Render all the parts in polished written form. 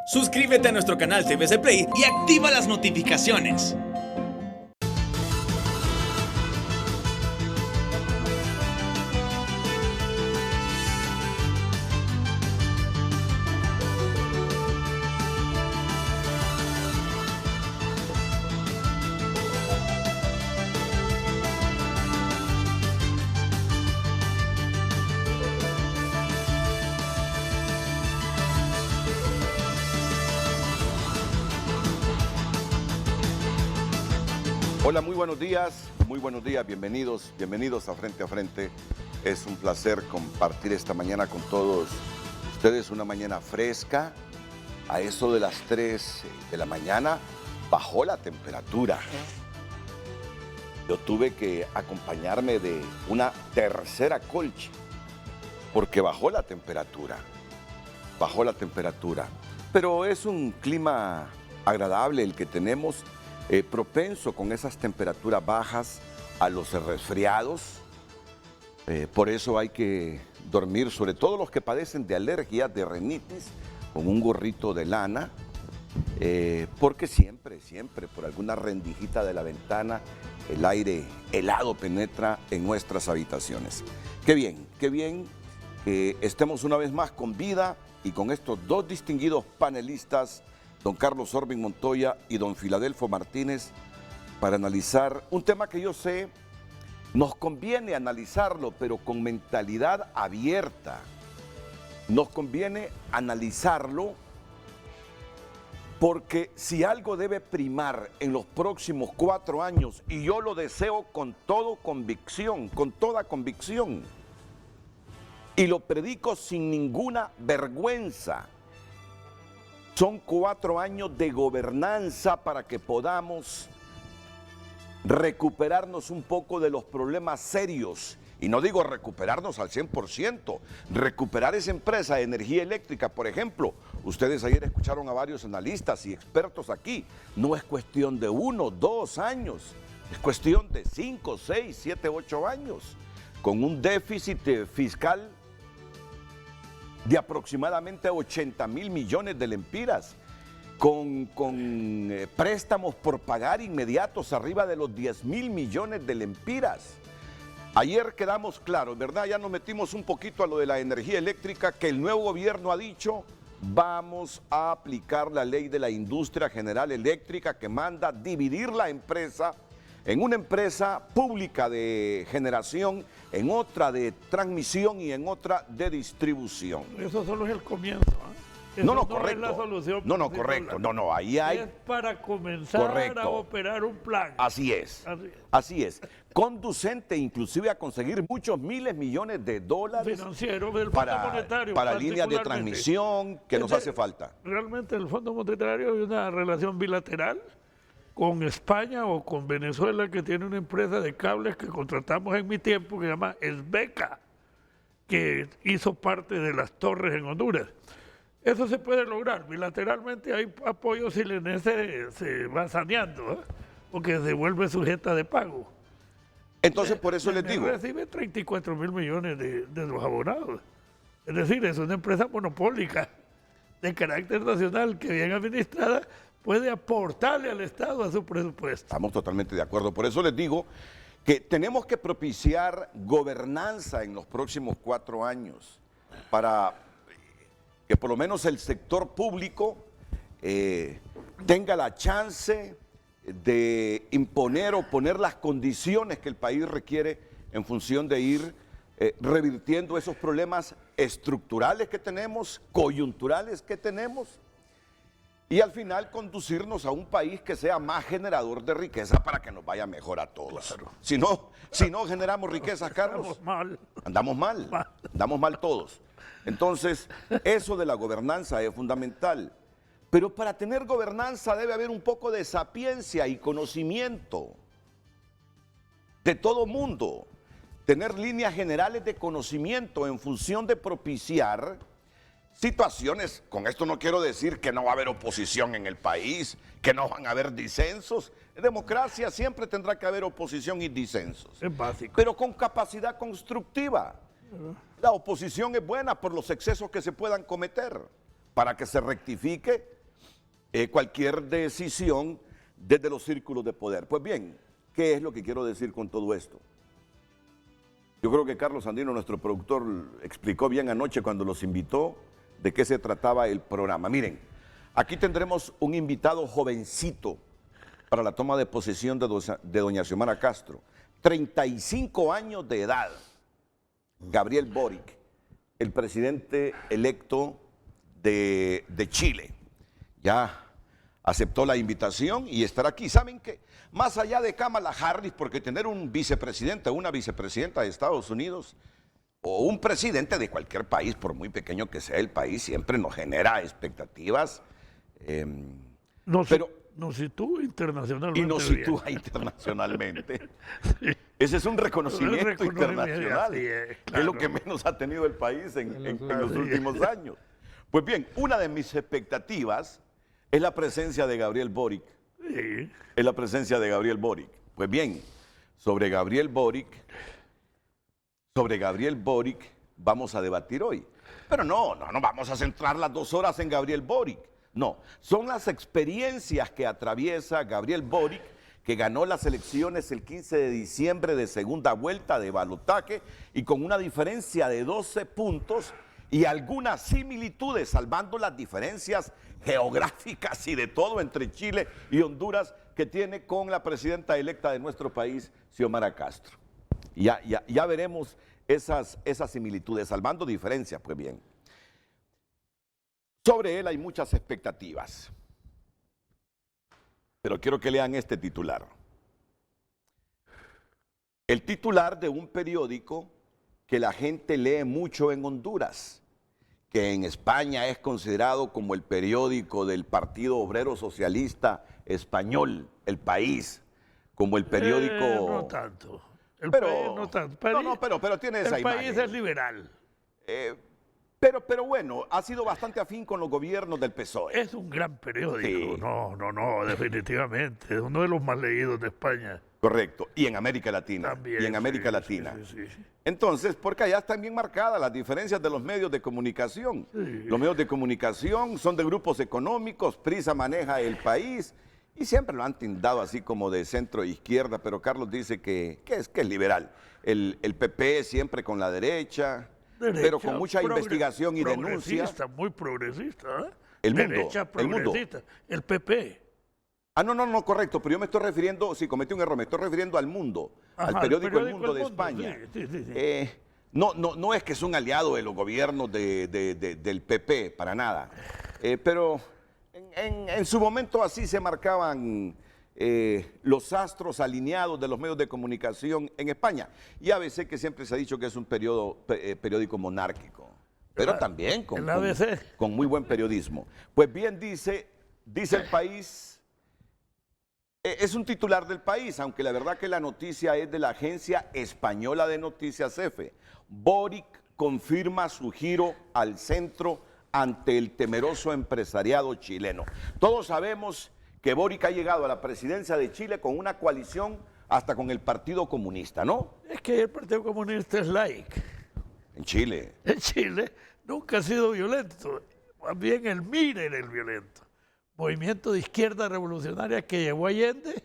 Suscríbete a nuestro canal TVC Play y activa las notificaciones. Hola, muy buenos días, bienvenidos a Frente a Frente. Es un placer compartir esta mañana con todos ustedes, una mañana fresca. A eso de las 3 de la mañana bajó la temperatura. Yo tuve que acompañarme de una tercera colcha porque bajó la temperatura. Pero es un clima agradable el que tenemos. Propenso con esas temperaturas bajas a los resfriados. Por eso hay que dormir, sobre todo los que padecen de alergias, de rinitis, con un gorrito de lana, porque siempre, por alguna rendijita de la ventana, el aire helado penetra en nuestras habitaciones. Qué bien que estemos una vez más con vida y con estos dos distinguidos panelistas, don Carlos Orbin Montoya y don Filadelfo Martínez, para analizar un tema que yo sé nos conviene analizarlo, pero con mentalidad abierta. Nos conviene analizarlo porque si algo debe primar en los próximos 4 años, y yo lo deseo con toda convicción, y lo predico sin ninguna vergüenza, son 4 años de gobernanza para que podamos recuperarnos un poco de los problemas serios. Y no digo recuperarnos al 100%, recuperar esa empresa de energía eléctrica, por ejemplo. Ustedes ayer escucharon a varios analistas y expertos aquí. No es cuestión de 1, 2 años, es cuestión de 5, 6, 7, 8 años, con un déficit fiscal de aproximadamente 80.000 millones de lempiras, con préstamos por pagar inmediatos arriba de los 10.000 millones de lempiras. Ayer quedamos claros, ¿verdad? Ya nos metimos un poquito a lo de la energía eléctrica, que el nuevo gobierno ha dicho: vamos a aplicar la ley de la industria general eléctrica, que manda dividir la empresa en una empresa pública de generación, en otra de transmisión y en otra de distribución. Eso solo es el comienzo, ¿eh? No, correcto. Es la solución. Correcto. No, ahí hay... Es para comenzar a operar un plan. Así es. Conducente inclusive a conseguir muchos miles millones de dólares financieros del Fondo Monetario, para líneas de transmisión que nos hace falta. Realmente el Fondo Monetario hay una relación bilateral con España o con Venezuela, que tiene una empresa de cables que contratamos en mi tiempo, que se llama Esbeca, que hizo parte de las torres en Honduras. Eso se puede lograr. Bilateralmente hay apoyo si la ENE se va saneando, ¿eh? Porque se vuelve sujeta de pago. Entonces, por eso les digo... Recibe 34.000 millones de los abonados. Es decir, es una empresa monopólica de carácter nacional que, bien administrada, puede aportarle al Estado a su presupuesto. Estamos totalmente de acuerdo. Por eso les digo que tenemos que propiciar gobernanza en los próximos 4 años para que por lo menos el sector público tenga la chance de imponer o poner las condiciones que el país requiere en función de ir revirtiendo esos problemas estructurales que tenemos, coyunturales que tenemos, y al final conducirnos a un país que sea más generador de riqueza para que nos vaya mejor a todos. Claro. Si no generamos riquezas, Carlos, andamos mal todos. Entonces, eso de la gobernanza es fundamental. Pero para tener gobernanza debe haber un poco de sapiencia y conocimiento de todo mundo. Tener líneas generales de conocimiento en función de propiciar situaciones. Con esto no quiero decir que no va a haber oposición en el país, que no van a haber disensos. En democracia siempre tendrá que haber oposición y disensos. Es básico. Pero con capacidad constructiva. La oposición es buena por los excesos que se puedan cometer, para que se rectifique cualquier decisión desde los círculos de poder. Pues bien, ¿qué es lo que quiero decir con todo esto? Yo creo que Carlos Andino, nuestro productor, explicó bien anoche cuando los invitó de qué se trataba el programa. Miren, aquí tendremos un invitado jovencito para la toma de posesión de doña Xiomara Castro. 35 años de edad. Gabriel Boric, el presidente electo de Chile. Ya aceptó la invitación y estará aquí. ¿Saben qué? Más allá de Kamala Harris, porque tener un vicepresidente o una vicepresidenta de Estados Unidos o un presidente de cualquier país, por muy pequeño que sea el país, siempre nos genera expectativas. Nos sitúa internacionalmente. Y nos sitúa internacionalmente. Sí. Ese es un reconocimiento internacional, claro. Es lo que menos ha tenido el país en los últimos años. Pues bien, una de mis expectativas es la presencia de Gabriel Boric. Sí. Es la presencia de Gabriel Boric. Pues bien, sobre Gabriel Boric vamos a debatir hoy. Pero no vamos a centrar las 2 horas en Gabriel Boric. No, son las experiencias que atraviesa Gabriel Boric, que ganó las elecciones el 15 de diciembre de segunda vuelta de balotaje y con una diferencia de 12 puntos y algunas similitudes, salvando las diferencias geográficas y de todo entre Chile y Honduras que tiene con la presidenta electa de nuestro país, Xiomara Castro. Ya veremos esas similitudes, salvando diferencias, pues bien. Sobre él hay muchas expectativas, pero quiero que lean este titular. El titular de un periódico que la gente lee mucho en Honduras, que en España es considerado como el periódico del Partido Obrero Socialista Español, El País, como el periódico... no tanto. No tanto. Pero tiene esa imagen. El País es liberal. Pero bueno, ha sido bastante afín con los gobiernos del PSOE. Es un gran periódico, sí. No, definitivamente. Es uno de los más leídos de España. Correcto, y en América Latina. También, y en América Latina. Sí. Entonces, porque allá están bien marcadas las diferencias de los medios de comunicación. Sí. Los medios de comunicación son de grupos económicos, Prisa maneja El País, y siempre lo han tildado así como de centro e izquierda, pero Carlos dice que es liberal. El PP siempre con la derecha, pero con mucha investigación y denuncia. Muy progresista, ¿eh? El mundo. Derecha progresista. El PP. No, correcto, pero yo me estoy refiriendo, sí, cometí un error, me estoy refiriendo al Mundo, al periódico El Mundo de España. Sí. No es que es un aliado de los gobiernos del PP, para nada, pero en su momento así se marcaban los astros alineados de los medios de comunicación en España. Y ABC, que siempre se ha dicho que es un periódico monárquico, pero también con muy buen periodismo. Pues bien, dice El País... Es un titular del País, aunque la verdad que la noticia es de la Agencia Española de Noticias EFE. Boric confirma su giro al centro ante el temeroso empresariado chileno. Todos sabemos que Boric ha llegado a la presidencia de Chile con una coalición hasta con el Partido Comunista, ¿no? Es que el Partido Comunista es laico. En Chile. En Chile nunca ha sido violento, más bien el MIR era el violento. Movimiento de izquierda revolucionaria que llevó a Allende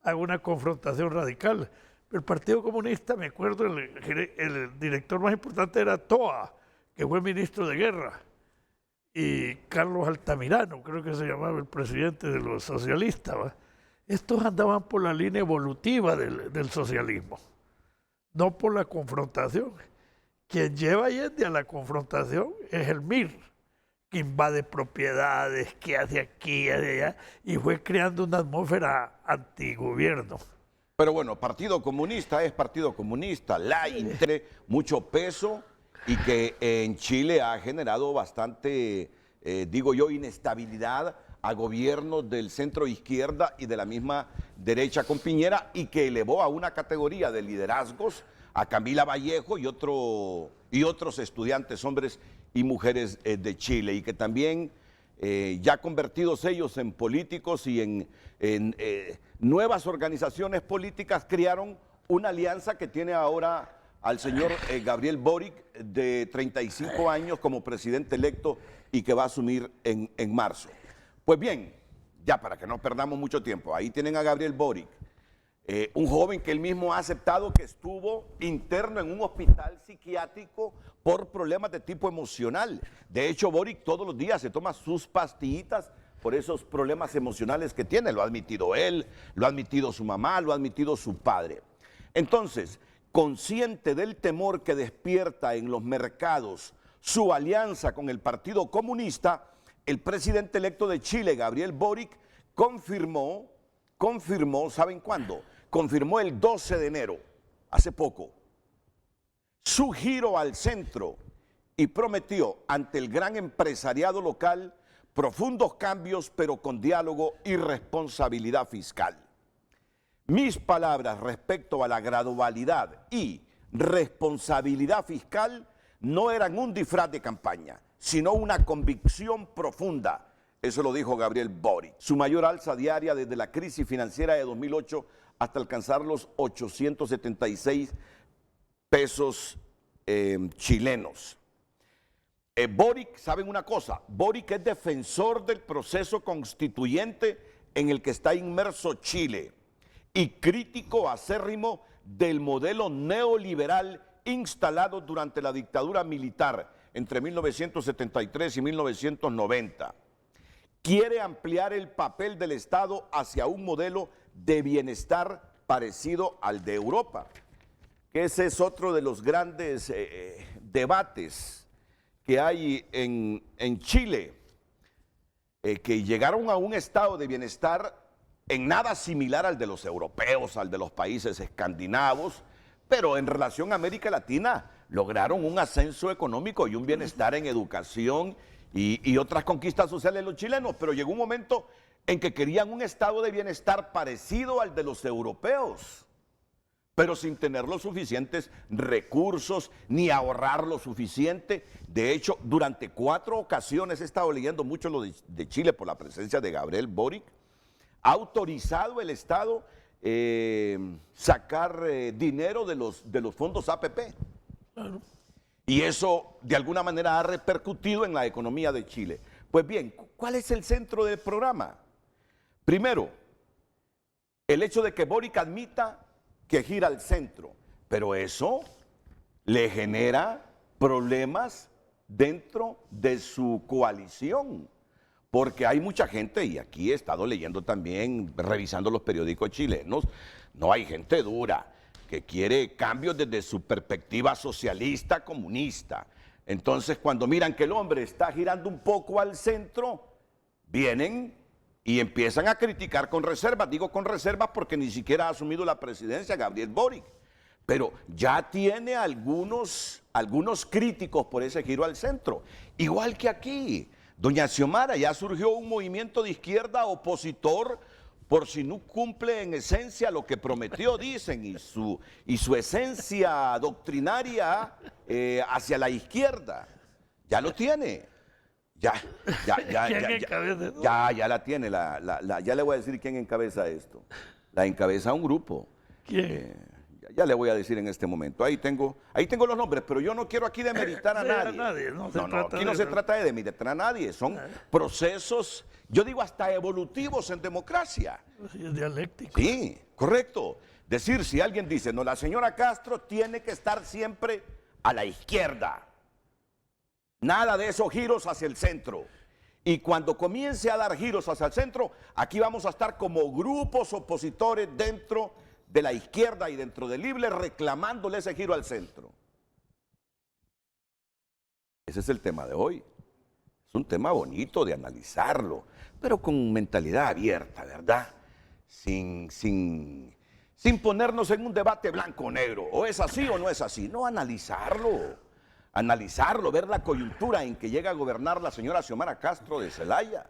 a una confrontación radical. El Partido Comunista, me acuerdo, el director más importante era Toa, que fue ministro de Guerra, y Carlos Altamirano, creo que se llamaba el presidente de los socialistas, ¿va? Estos andaban por la línea evolutiva del socialismo, no por la confrontación. Quien lleva a Allende a la confrontación es el MIR, que invade propiedades, que hace aquí, hace allá, y fue creando una atmósfera antigobierno. Pero bueno, Partido Comunista es Partido Comunista, tiene mucho peso y que en Chile ha generado bastante, digo yo, inestabilidad a gobiernos del centro izquierda y de la misma derecha con Piñera, y que elevó a una categoría de liderazgos a Camila Vallejo y otros estudiantes, hombres y mujeres de Chile, y que también ya convertidos ellos en políticos y en nuevas organizaciones políticas, crearon una alianza que tiene ahora al señor Gabriel Boric, de 35 años como presidente electo y que va a asumir en marzo. Pues bien, ya para que no perdamos mucho tiempo, ahí tienen a Gabriel Boric, un joven que él mismo ha aceptado que estuvo interno en un hospital psiquiátrico por problemas de tipo emocional. De hecho, Boric todos los días se toma sus pastillitas por esos problemas emocionales que tiene. Lo ha admitido él, lo ha admitido su mamá, lo ha admitido su padre. Entonces, consciente del temor que despierta en los mercados su alianza con el Partido Comunista, el presidente electo de Chile, Gabriel Boric, confirmó, ¿saben cuándo? Confirmó el 12 de enero, hace poco, su giro al centro y prometió ante el gran empresariado local profundos cambios, pero con diálogo y responsabilidad fiscal. Mis palabras respecto a la gradualidad y responsabilidad fiscal no eran un disfraz de campaña, sino una convicción profunda. Eso lo dijo Gabriel Boric. Su mayor alza diaria desde la crisis financiera de 2008 hasta alcanzar los 876 pesos chilenos. Boric, ¿saben una cosa? Boric es defensor del proceso constituyente en el que está inmerso Chile y crítico acérrimo del modelo neoliberal instalado durante la dictadura militar entre 1973 y 1990. Quiere ampliar el papel del Estado hacia un modelo de bienestar parecido al de Europa, que ese es otro de los grandes debates que hay en Chile, que llegaron a un estado de bienestar en nada similar al de los europeos, al de los países escandinavos, pero en relación a América Latina lograron un ascenso económico y un bienestar en educación y otras conquistas sociales los chilenos, pero llegó un momento en que querían un estado de bienestar parecido al de los europeos, pero sin tener los suficientes recursos ni ahorrar lo suficiente. De hecho, durante 4 ocasiones, he estado leyendo mucho lo de Chile por la presencia de Gabriel Boric, ha autorizado el Estado sacar dinero de los fondos APP. Claro. Y eso de alguna manera ha repercutido en la economía de Chile. Pues bien, ¿cuál es el centro del programa? Primero, el hecho de que Boric admita que gira al centro, pero eso le genera problemas dentro de su coalición, porque hay mucha gente, y aquí he estado leyendo también, revisando los periódicos chilenos, no hay gente dura, que quiere cambios desde su perspectiva socialista, comunista. Entonces, cuando miran que el hombre está girando un poco al centro, vienen y empiezan a criticar con reservas. Digo con reservas porque ni siquiera ha asumido la presidencia Gabriel Boric, pero ya tiene algunos críticos por ese giro al centro. Igual que aquí, doña Xiomara, ya surgió un movimiento de izquierda opositor por si no cumple en esencia lo que prometió, dicen, y su esencia doctrinaria hacia la izquierda. Ya lo tiene. Ya la tiene. Ya le voy a decir quién encabeza esto. La encabeza un grupo. ¿Quién? Ya le voy a decir en este momento. Ahí tengo los nombres, pero yo no quiero aquí demeritar a nadie. Aquí no se trata de demeritar a nadie. Son procesos, yo digo hasta evolutivos en democracia. Sí, es dialéctico. Sí, correcto. Decir, si alguien dice, no, la señora Castro tiene que estar siempre a la izquierda. Nada de esos giros hacia el centro. Y cuando comience a dar giros hacia el centro, aquí vamos a estar como grupos opositores dentro de la izquierda y dentro del Libre reclamándole ese giro al centro. Ese es el tema de hoy. Es un tema bonito de analizarlo, pero con mentalidad abierta, ¿verdad? Sin ponernos en un debate blanco o negro. O es así o no es así. No, analizarlo, ver la coyuntura en que llega a gobernar la señora Xiomara Castro de Zelaya,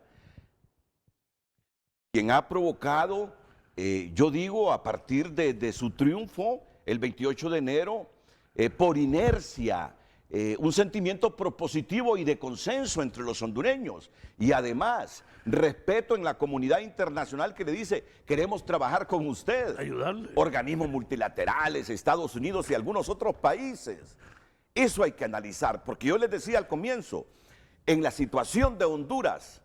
quien ha provocado, yo digo, a partir de su triunfo el 28 de enero, por inercia, un sentimiento propositivo y de consenso entre los hondureños, y además respeto en la comunidad internacional que le dice, queremos trabajar con usted, ayudarle, organismos multilaterales, Estados Unidos y algunos otros países. Eso hay que analizar, porque yo les decía al comienzo, en la situación de Honduras,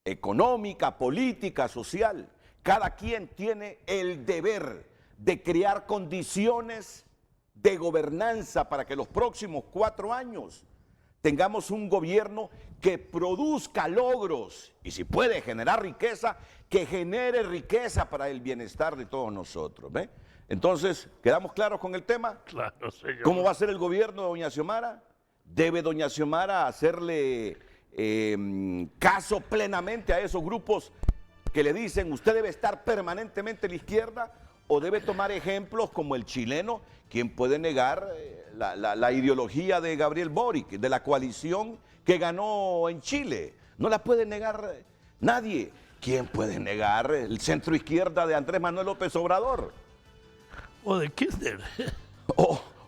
económica, política, social. Cada quien tiene el deber de crear condiciones de gobernanza para que los próximos 4 años tengamos un gobierno que produzca logros y si puede generar riqueza, que genere riqueza para el bienestar de todos nosotros. ¿Ve? Entonces, ¿quedamos claros con el tema? Claro, señor. ¿Cómo va a ser el gobierno de doña Xiomara? ¿Debe doña Xiomara hacerle caso plenamente a esos grupos que le dicen usted debe estar permanentemente a la izquierda? ¿O debe tomar ejemplos como el chileno, quien puede negar la ideología de Gabriel Boric, de la coalición que ganó en Chile? No la puede negar nadie. ¿Quién puede negar el centro izquierda de Andrés Manuel López Obrador? O de Kirchner.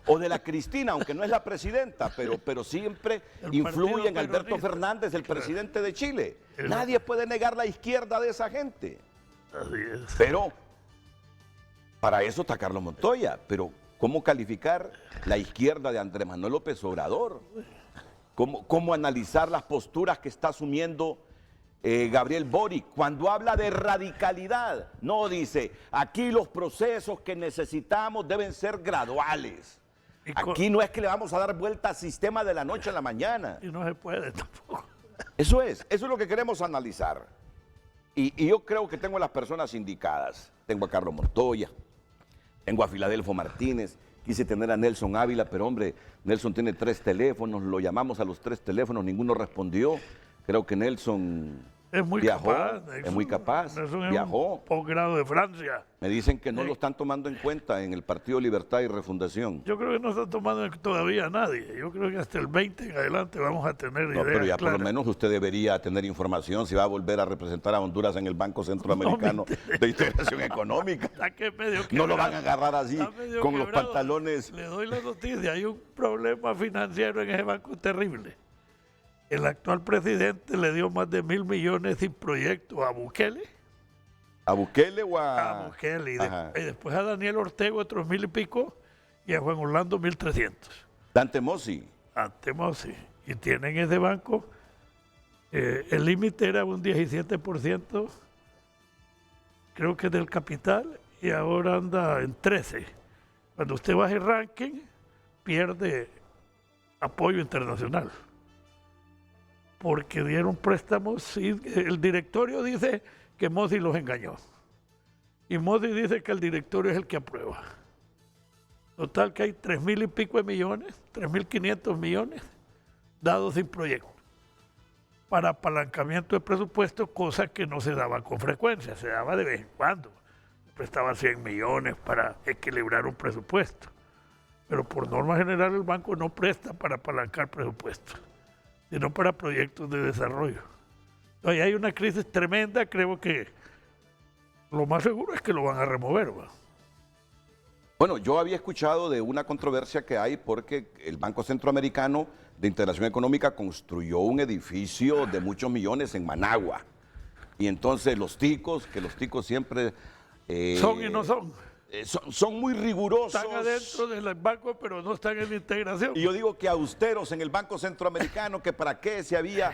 O de la Cristina, aunque no es la presidenta, pero siempre influye en Alberto Fernández, el presidente de Chile. Nadie puede negar la izquierda de esa gente. Así es. Pero para eso está Carlos Montoya. Pero ¿cómo calificar la izquierda de Andrés Manuel López Obrador? ¿Cómo analizar las posturas que está asumiendo Gabriel Boric? Cuando habla de radicalidad, no dice, aquí los procesos que necesitamos deben ser graduales. Aquí no es que le vamos a dar vuelta al sistema de la noche a la mañana. Y no se puede tampoco. Eso es lo que queremos analizar. Y yo creo que tengo a las personas indicadas. Tengo a Carlos Montoya, tengo a Filadelfo Martínez, quise tener a Nelson Ávila, pero hombre, Nelson tiene 3 teléfonos, lo llamamos a los 3 teléfonos, ninguno respondió. Creo que Nelson Es muy viajó, capaz. es muy capaz, viajó. Un posgrado de Francia. Me dicen que no lo están tomando en cuenta en el Partido Libertad y Refundación. Yo creo que no está tomando todavía nadie. Yo creo que hasta el 20 en adelante vamos a tener No, ideas pero ya claras. por lo menos usted debería tener información si va a volver a representar a Honduras en el Banco Centroamericano de Integración Económica. Está que medio No lo quebrado. van a agarrar así Está medio con los quebrado. pantalones. Le doy la noticia, hay un problema financiero en ese banco terrible. El actual presidente le dio más de 1.000 millones sin proyecto a Bukele. ¿A Bukele o a...? A Bukele. Y, Ajá. y después a Daniel Ortega otros 1.000 y pico. Y a Juan Orlando 1.300. Dante Mossi. Antemos, sí. Y tienen ese banco. El límite era un 17%. Creo que del capital. Y ahora anda en 13%. Cuando usted baja el ranking, pierde apoyo internacional. Porque dieron préstamos y el directorio dice que Mossi los engañó. Y Mossi dice que el directorio es el que aprueba. Total que hay 3.000 y pico de millones, 3.500 millones dados sin proyecto para apalancamiento de presupuesto, cosa que no se daba con frecuencia, se daba de vez en cuando. Prestaba 100 millones para equilibrar un presupuesto. Pero por norma general el banco no presta para apalancar presupuestos, sino para proyectos de desarrollo. Entonces hay una crisis tremenda, creo que lo más seguro es que lo van a remover, ¿va? Bueno, yo había escuchado de una controversia que hay porque el Banco Centroamericano de Integración Económica construyó un edificio de muchos millones en Managua. Y entonces los ticos siempre... Son y no son. Son muy rigurosos. Están adentro del banco, pero no están en la integración. Y yo digo que austeros en el Banco Centroamericano, que para qué se había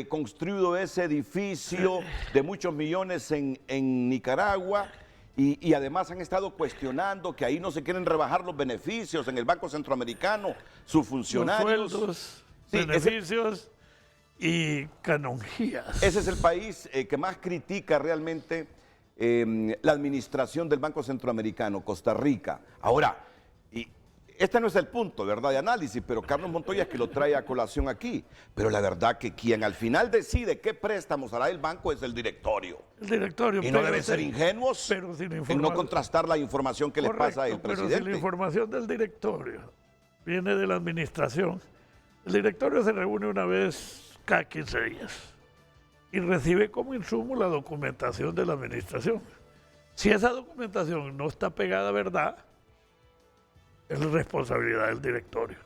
construido ese edificio de muchos millones en Nicaragua. Y además han estado cuestionando que ahí no se quieren rebajar los beneficios en el Banco Centroamericano, sus funcionarios. Los sueldos, Sí, beneficios y canonjías. Ese es el país que más critica realmente la administración del Banco Centroamericano, Costa Rica. Ahora, y este no es el punto, ¿verdad?, de análisis, pero Carlos Montoya es que lo trae a colación aquí. Pero la verdad que quien al final decide qué préstamos hará el banco es el directorio. El directorio. Y no deben ser ingenuos pero sin en no información. contrastar la información que le pasa al Pero si la presidente. información del directorio viene de la administración, el directorio se reúne una vez cada 15 días y recibe como insumo la documentación de la administración. Si esa documentación no está pegada a verdad, es responsabilidad del directorio.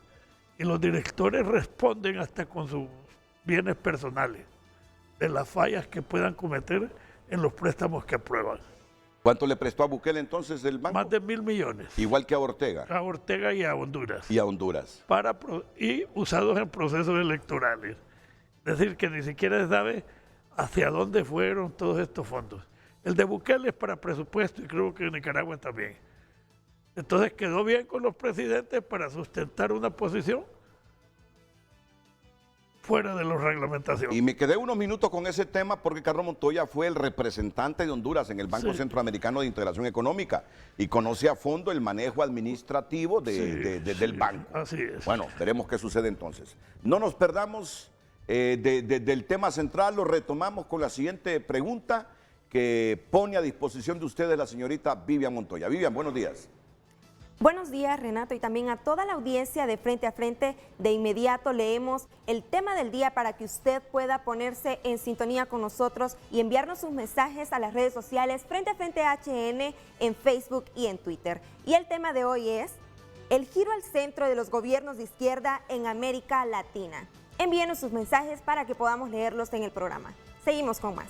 Y los directores responden hasta con sus bienes personales de las fallas que puedan cometer en los préstamos que aprueban. ¿Cuánto le prestó a Bukele entonces el banco? Más de 1.000 millones. Igual que a Ortega A Ortega y a Honduras. y a Honduras. Y usados en procesos electorales. Es decir, que ni siquiera se sabe hacia dónde fueron todos estos fondos. El de Bukele es para presupuesto y creo que Nicaragua también. Entonces quedó bien con los presidentes para sustentar una posición fuera de la reglamentación. Y me quedé unos minutos con ese tema porque Carlos Montoya fue el representante de Honduras en el Banco Sí. Centroamericano de Integración Económica y conoce a fondo el manejo administrativo del banco. Así es. Bueno, veremos qué sucede entonces. No nos perdamos del tema central, lo retomamos con la siguiente pregunta que pone a disposición de ustedes la señorita Vivian Montoya. Vivian, buenos días. Buenos días, Renato, y también a toda la audiencia de Frente a Frente. De inmediato leemos el tema del día para que usted pueda ponerse en sintonía con nosotros y enviarnos sus mensajes a las redes sociales Frente a Frente HN en Facebook y en Twitter. Y el tema de hoy es el giro al centro de los gobiernos de izquierda en América Latina. Envíenos sus mensajes para que podamos leerlos en el programa. Seguimos con más.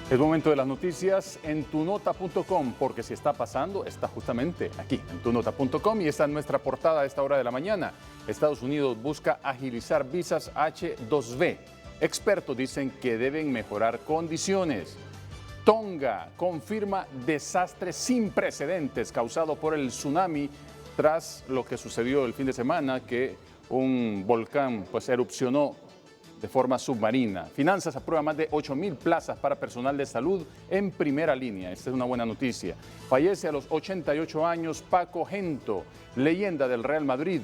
Es momento de las noticias en tunota.com, porque si está pasando, está justamente aquí, en tunota.com, y esta es nuestra portada a esta hora de la mañana. Estados Unidos busca agilizar visas H-2B. Expertos dicen que deben mejorar condiciones. Tonga confirma desastre sin precedentes causado por el tsunami tras lo que sucedió el fin de semana, que un volcán erupcionó de forma submarina. Finanzas aprueba más de 8,000 plazas para personal de salud en primera línea. Esta es una buena noticia. Fallece a los 88 años Paco Gento, leyenda del Real Madrid.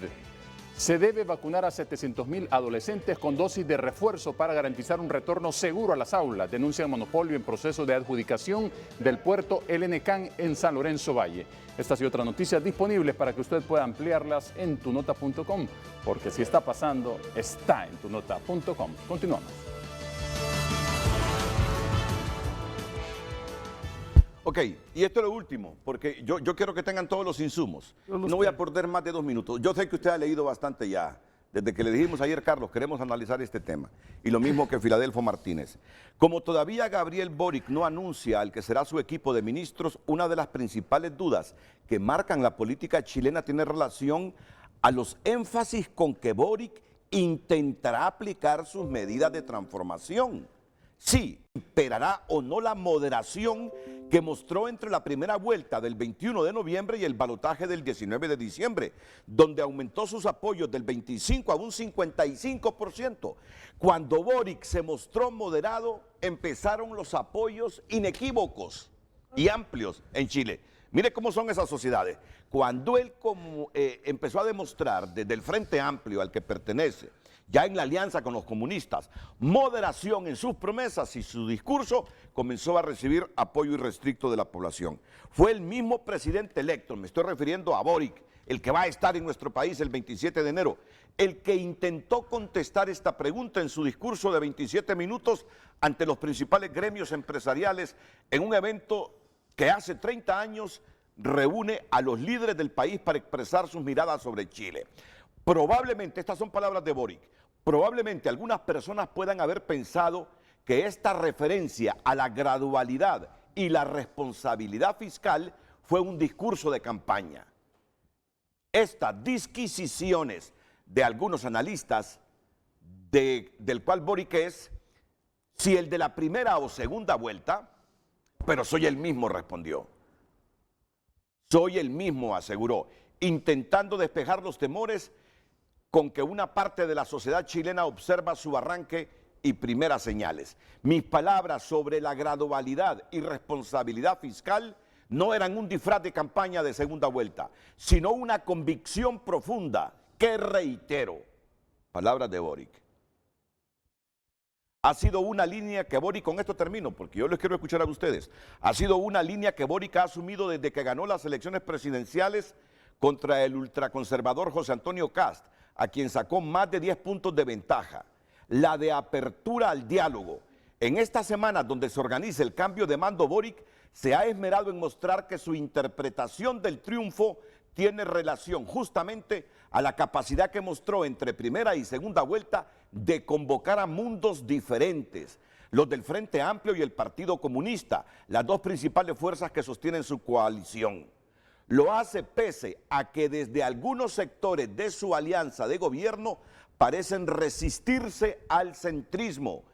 Se debe vacunar a 700,000 adolescentes con dosis de refuerzo para garantizar un retorno seguro a las aulas. Denuncian monopolio en proceso de adjudicación del puerto LNCAN en San Lorenzo Valle. Estas y otras noticias disponibles para que usted pueda ampliarlas en tunota.com, porque si está pasando, está en tunota.com. Continuamos. Ok, y esto es lo último, porque yo quiero que tengan todos los insumos. Yo los No voy a tengo. perder más de 2 minutos. Yo sé que usted ha leído bastante ya. Desde que le dijimos ayer, Carlos, queremos analizar este tema. Y lo mismo que Filadelfo Martínez. Como todavía Gabriel Boric no anuncia al que será su equipo de ministros, una de las principales dudas que marcan la política chilena tiene relación a los énfasis con que Boric intentará aplicar sus medidas de transformación. Sí, imperará o no la moderación que mostró entre la primera vuelta del 21 de noviembre y el balotaje del 19 de diciembre, donde aumentó sus apoyos del 25 a un 55%. Cuando Boric se mostró moderado, empezaron los apoyos inequívocos y amplios en Chile. Mire cómo son esas sociedades. Cuando él empezó a demostrar desde el Frente Amplio al que pertenece, ya en la alianza con los comunistas, moderación en sus promesas y su discurso, comenzó a recibir apoyo irrestricto de la población. Fue el mismo presidente electo, me estoy refiriendo a Boric, el que va a estar en nuestro país el 27 de enero, el que intentó contestar esta pregunta en su discurso de 27 minutos ante los principales gremios empresariales en un evento que hace 30 años reúne a los líderes del país para expresar sus miradas sobre Chile. Probablemente, estas son palabras de Boric, probablemente algunas personas puedan haber pensado que esta referencia a la gradualidad y la responsabilidad fiscal fue un discurso de campaña. Estas disquisiciones de algunos analistas, del cual Boric es, si el de la primera o segunda vuelta, pero soy el mismo, respondió. Soy el mismo, aseguró, intentando despejar los temores con que una parte de la sociedad chilena observa su arranque y primeras señales. Mis palabras sobre la gradualidad y responsabilidad fiscal no eran un disfraz de campaña de segunda vuelta, sino una convicción profunda que reitero. Palabras de Boric. Ha sido una línea que Boric, con esto termino, porque yo les quiero escuchar a ustedes, ha sido una línea que Boric ha asumido desde que ganó las elecciones presidenciales contra el ultraconservador José Antonio Kast, a quien sacó más de 10 puntos de ventaja. La de apertura al diálogo. En esta semana donde se organiza el cambio de mando, Boric se ha esmerado en mostrar que su interpretación del triunfo tiene relación justamente a la capacidad que mostró entre primera y segunda vuelta de convocar a mundos diferentes, los del Frente Amplio y el Partido Comunista, las dos principales fuerzas que sostienen su coalición. Lo hace pese a que desde algunos sectores de su alianza de gobierno parecen resistirse al centrismo.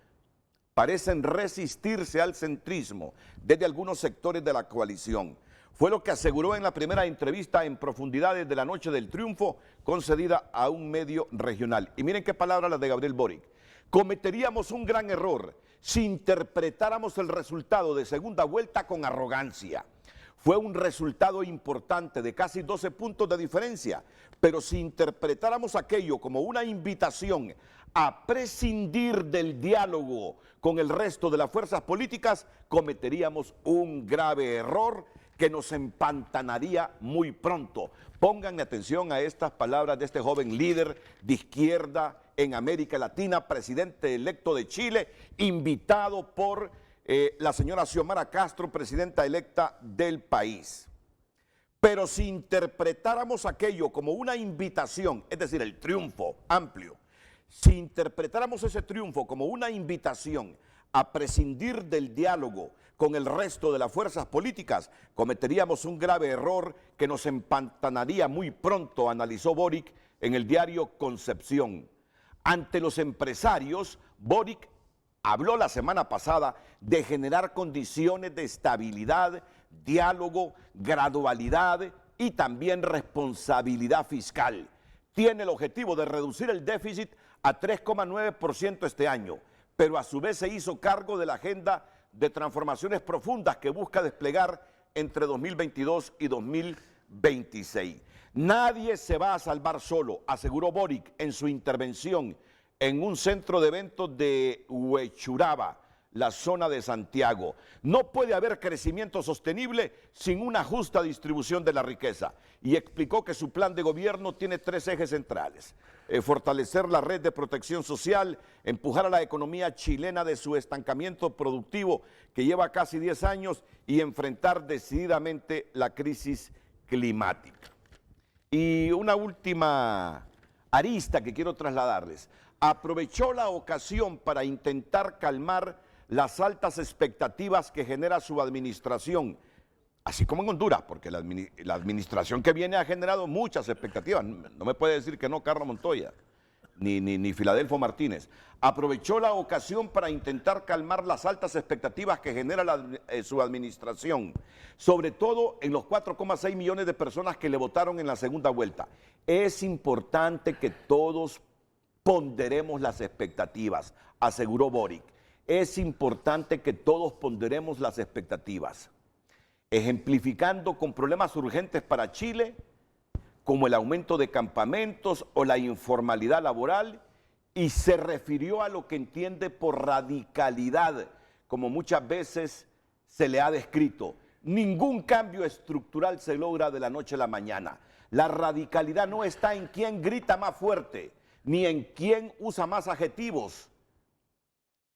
Desde algunos sectores de la coalición. Fue lo que aseguró en la primera entrevista en profundidades de la noche del triunfo concedida a un medio regional. Y miren qué palabras las de Gabriel Boric. Cometeríamos un gran error si interpretáramos el resultado de segunda vuelta con arrogancia. Fue un resultado importante de casi 12 puntos de diferencia, pero si interpretáramos aquello como una invitación a prescindir del diálogo con el resto de las fuerzas políticas, cometeríamos un grave error que nos empantanaría muy pronto. Pongan atención a estas palabras de este joven líder de izquierda en América Latina, presidente electo de Chile, invitado por la señora Xiomara Castro, presidenta electa del país. Pero si interpretáramos aquello como una invitación, es decir, el triunfo amplio, si interpretáramos ese triunfo como una invitación a prescindir del diálogo con el resto de las fuerzas políticas, cometeríamos un grave error que nos empantanaría muy pronto, analizó Boric en el diario Concepción. Ante los empresarios, Boric habló la semana pasada de generar condiciones de estabilidad, diálogo, gradualidad y también responsabilidad fiscal. Tiene el objetivo de reducir el déficit a 3,9% este año, pero a su vez se hizo cargo de la agenda de transformaciones profundas que busca desplegar entre 2022 y 2026. Nadie se va a salvar solo, aseguró Boric en su intervención en un centro de eventos de Huechuraba, la zona de Santiago. No puede haber crecimiento sostenible sin una justa distribución de la riqueza. Y explicó que su plan de gobierno tiene 3 ejes centrales. Fortalecer la red de protección social, empujar a la economía chilena de su estancamiento productivo que lleva casi 10 años y enfrentar decididamente la crisis climática. Y una última arista que quiero trasladarles. Aprovechó la ocasión para intentar calmar las altas expectativas que genera su administración, así como en Honduras, porque la administración que viene ha generado muchas expectativas. No me puede decir que no Carlos Montoya, ni Filadelfo Martínez. Aprovechó la ocasión para intentar calmar las altas expectativas que genera su administración, sobre todo en los 4,6 millones de personas que le votaron en la segunda vuelta. Es importante que todos ponderemos las expectativas, aseguró Boric. Es importante que todos ponderemos las expectativas, ejemplificando con problemas urgentes para Chile, como el aumento de campamentos o la informalidad laboral, y se refirió a lo que entiende por radicalidad, como muchas veces se le ha descrito. Ningún cambio estructural se logra de la noche a la mañana. La radicalidad no está en quién grita más fuerte, ni en quién usa más adjetivos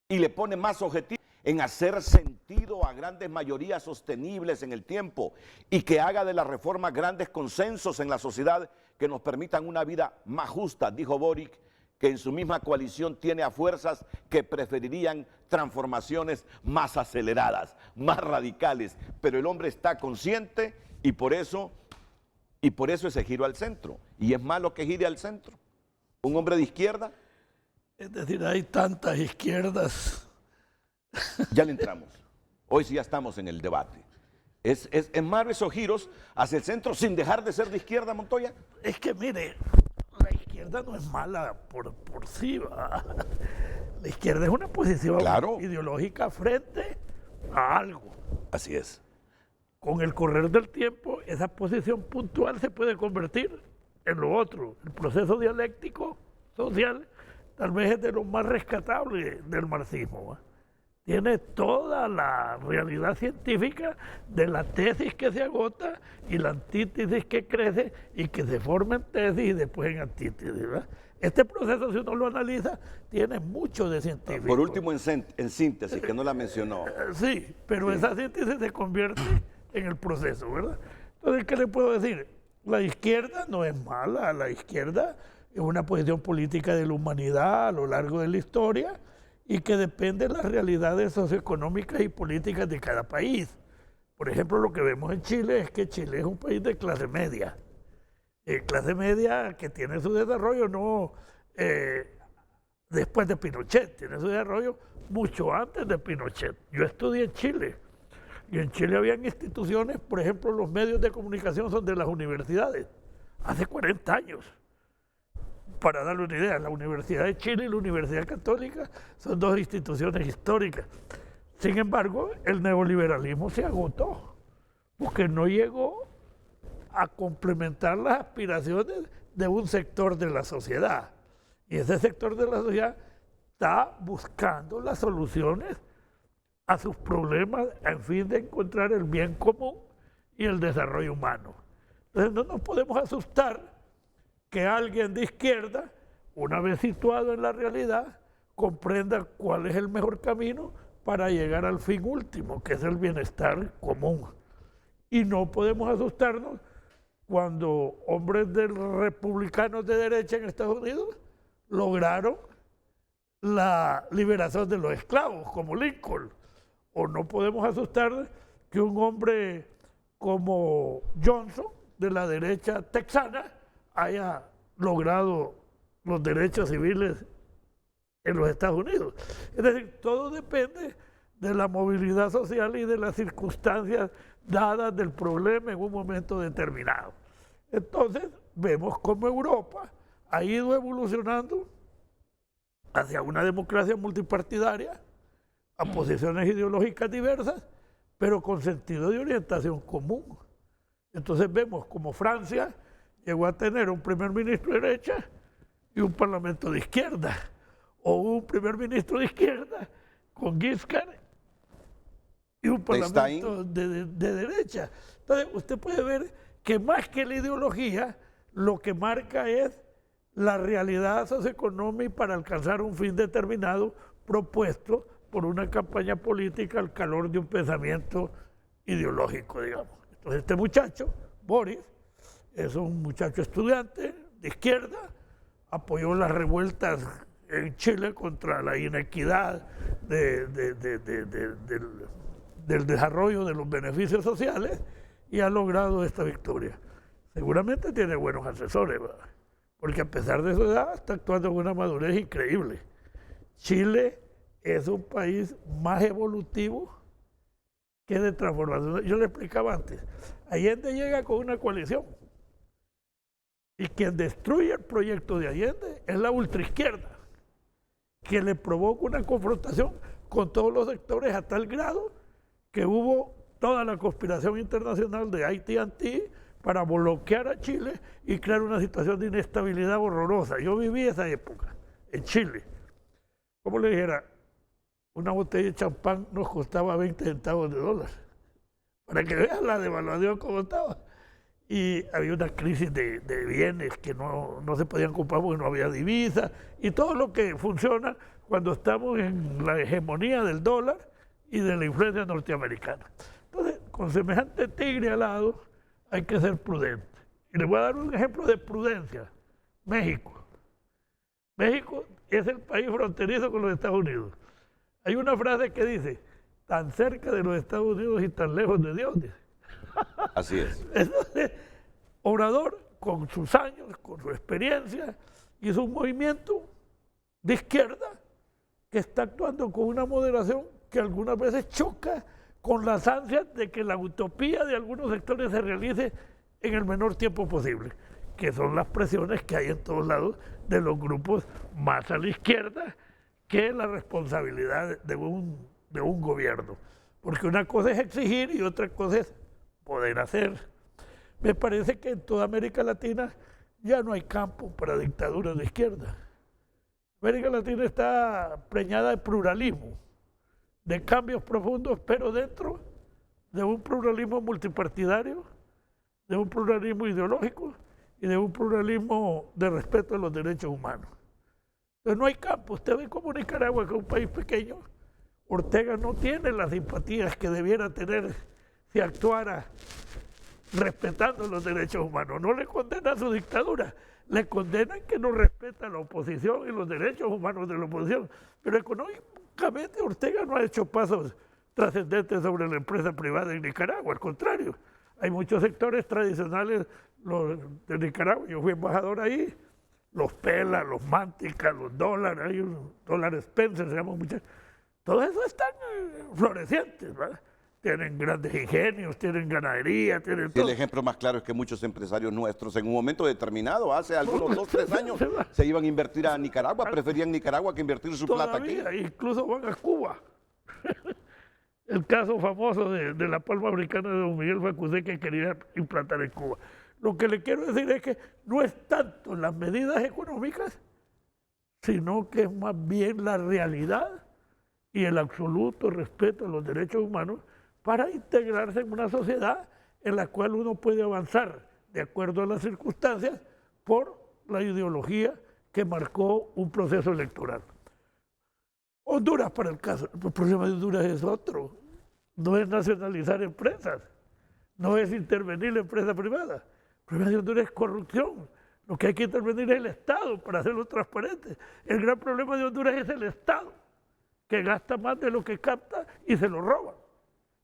y le pone más objetivos, en hacer sentido a grandes mayorías sostenibles en el tiempo y que haga de la reforma grandes consensos en la sociedad que nos permitan una vida más justa, dijo Boric, que en su misma coalición tiene a fuerzas que preferirían transformaciones más aceleradas, más radicales, pero el hombre está consciente y por eso ese giro al centro. Y es malo que gire al centro. Un hombre de izquierda. Es decir, hay tantas izquierdas. Ya le entramos. Hoy sí ya estamos en el debate. ¿Es malo esos giros hacia el centro sin dejar de ser de izquierda, Montoya? Es que mire, la izquierda no es mala por sí. ¿Va? La izquierda es una posición ideológica frente a algo. Así es. Con el correr del tiempo, esa posición puntual se puede convertir en lo otro. El proceso dialéctico social tal vez es de lo más rescatable del marxismo. ¿Va? Tiene toda la realidad científica de la tesis que se agota y la antítesis que crece y que se forma en tesis y después en antítesis. ¿Va? Este proceso, si uno lo analiza, tiene mucho de científico. Por último, en síntesis, que no la mencionó. Sí, pero esa síntesis se convierte en el proceso, ¿verdad? Entonces, ¿qué le puedo decir? La izquierda no es mala, la izquierda es una posición política de la humanidad a lo largo de la historia y que depende de las realidades socioeconómicas y políticas de cada país. Por ejemplo, lo que vemos en Chile es que Chile es un país de clase media que tiene su desarrollo no después de Pinochet, tiene su desarrollo mucho antes de Pinochet. Yo estudié en Chile y en Chile habían instituciones, por ejemplo, los medios de comunicación son de las universidades, hace 40 años. Para darle una idea, la Universidad de Chile y la Universidad Católica son dos instituciones históricas. Sin embargo, el neoliberalismo se agotó porque no llegó a complementar las aspiraciones de un sector de la sociedad. Y ese sector de la sociedad está buscando las soluciones a sus problemas en fin de encontrar el bien común y el desarrollo humano. Entonces no nos podemos asustar que alguien de izquierda, una vez situado en la realidad, comprenda cuál es el mejor camino para llegar al fin último, que es el bienestar común. Y no podemos asustarnos cuando hombres republicanos de derecha en Estados Unidos lograron la liberación de los esclavos, como Lincoln. O no podemos asustarnos que un hombre como Johnson, de la derecha texana, haya logrado los derechos civiles en los Estados Unidos. Es decir, todo depende de la movilidad social y de las circunstancias dadas del problema en un momento determinado. Entonces, vemos cómo Europa ha ido evolucionando hacia una democracia multipartidaria, a posiciones ideológicas diversas, pero con sentido de orientación común. Entonces vemos como Francia llegó a tener un primer ministro de derecha y un parlamento de izquierda, o un primer ministro de izquierda con Giscard y un parlamento de derecha. Entonces usted puede ver que más que la ideología, lo que marca es la realidad socioeconómica para alcanzar un fin determinado propuesto por una campaña política al calor de un pensamiento ideológico, digamos. Entonces este muchacho, Boris, es un muchacho estudiante de izquierda, apoyó las revueltas en Chile contra la inequidad del desarrollo de los beneficios sociales y ha logrado esta victoria. Seguramente tiene buenos asesores, ¿verdad? Porque a pesar de su edad está actuando con una madurez increíble. Chile es un país más evolutivo que de transformación. Yo le explicaba antes, Allende llega con una coalición y quien destruye el proyecto de Allende es la ultraizquierda, que le provoca una confrontación con todos los sectores a tal grado que hubo toda la conspiración internacional de AT&T para bloquear a Chile y crear una situación de inestabilidad horrorosa. Yo viví esa época en Chile. Como le dijera, una botella de champán nos costaba 20 centavos de dólar. Para que vean la devaluación como estaba. Y había una crisis de bienes que no se podían comprar porque no había divisa. Y todo lo que funciona cuando estamos en la hegemonía del dólar y de la influencia norteamericana. Entonces, con semejante tigre al lado, hay que ser prudente. Y les voy a dar un ejemplo de prudencia. México. México es el país fronterizo con los Estados Unidos. Hay una frase que dice, tan cerca de los Estados Unidos y tan lejos de Dios. Dice. Así es. Entonces, Obrador, con sus años, con su experiencia, hizo un movimiento de izquierda que está actuando con una moderación que algunas veces choca con las ansias de que la utopía de algunos sectores se realice en el menor tiempo posible, que son las presiones que hay en todos lados de los grupos más a la izquierda, que la responsabilidad de un gobierno. Porque una cosa es exigir y otra cosa es poder hacer. Me parece que en toda América Latina ya no hay campo para dictaduras de izquierda. América Latina está preñada de pluralismo, de cambios profundos, pero dentro de un pluralismo multipartidario, de un pluralismo ideológico y de un pluralismo de respeto a los derechos humanos. Entonces no hay campo. Usted ve como Nicaragua, que es un país pequeño, Ortega no tiene las simpatías que debiera tener si actuara respetando los derechos humanos. No le condena su dictadura, le condenan que no respeta la oposición y los derechos humanos de la oposición. Pero económicamente Ortega no ha hecho pasos trascendente sobre la empresa privada en Nicaragua, al contrario. Hay muchos sectores tradicionales de Nicaragua, yo fui embajador ahí, los Pela, los Mántica, los dólares, hay un dólar Spencer, se llaman muchas. Todos esos están florecientes, ¿verdad? Tienen grandes ingenios, tienen ganadería, tienen Y todo. el ejemplo más claro es que muchos empresarios nuestros en un momento determinado, hace algunos 2, 3 años, se iban a invertir a Nicaragua, preferían Nicaragua que invertir su plata aquí. Todavía, incluso van a Cuba. El caso famoso de la palma africana de don Miguel Facusé que quería implantar en Cuba. Lo que le quiero decir es que no es tanto las medidas económicas, sino que es más bien la realidad y el absoluto respeto a los derechos humanos para integrarse en una sociedad en la cual uno puede avanzar de acuerdo a las circunstancias por la ideología que marcó un proceso electoral. Honduras, para el caso, el problema de Honduras es otro. No es nacionalizar empresas, no es intervenir la empresa privada. El problema de Honduras es corrupción. Lo que hay que intervenir es el Estado para hacerlo transparente. El gran problema de Honduras es el Estado, que gasta más de lo que capta y se lo roba.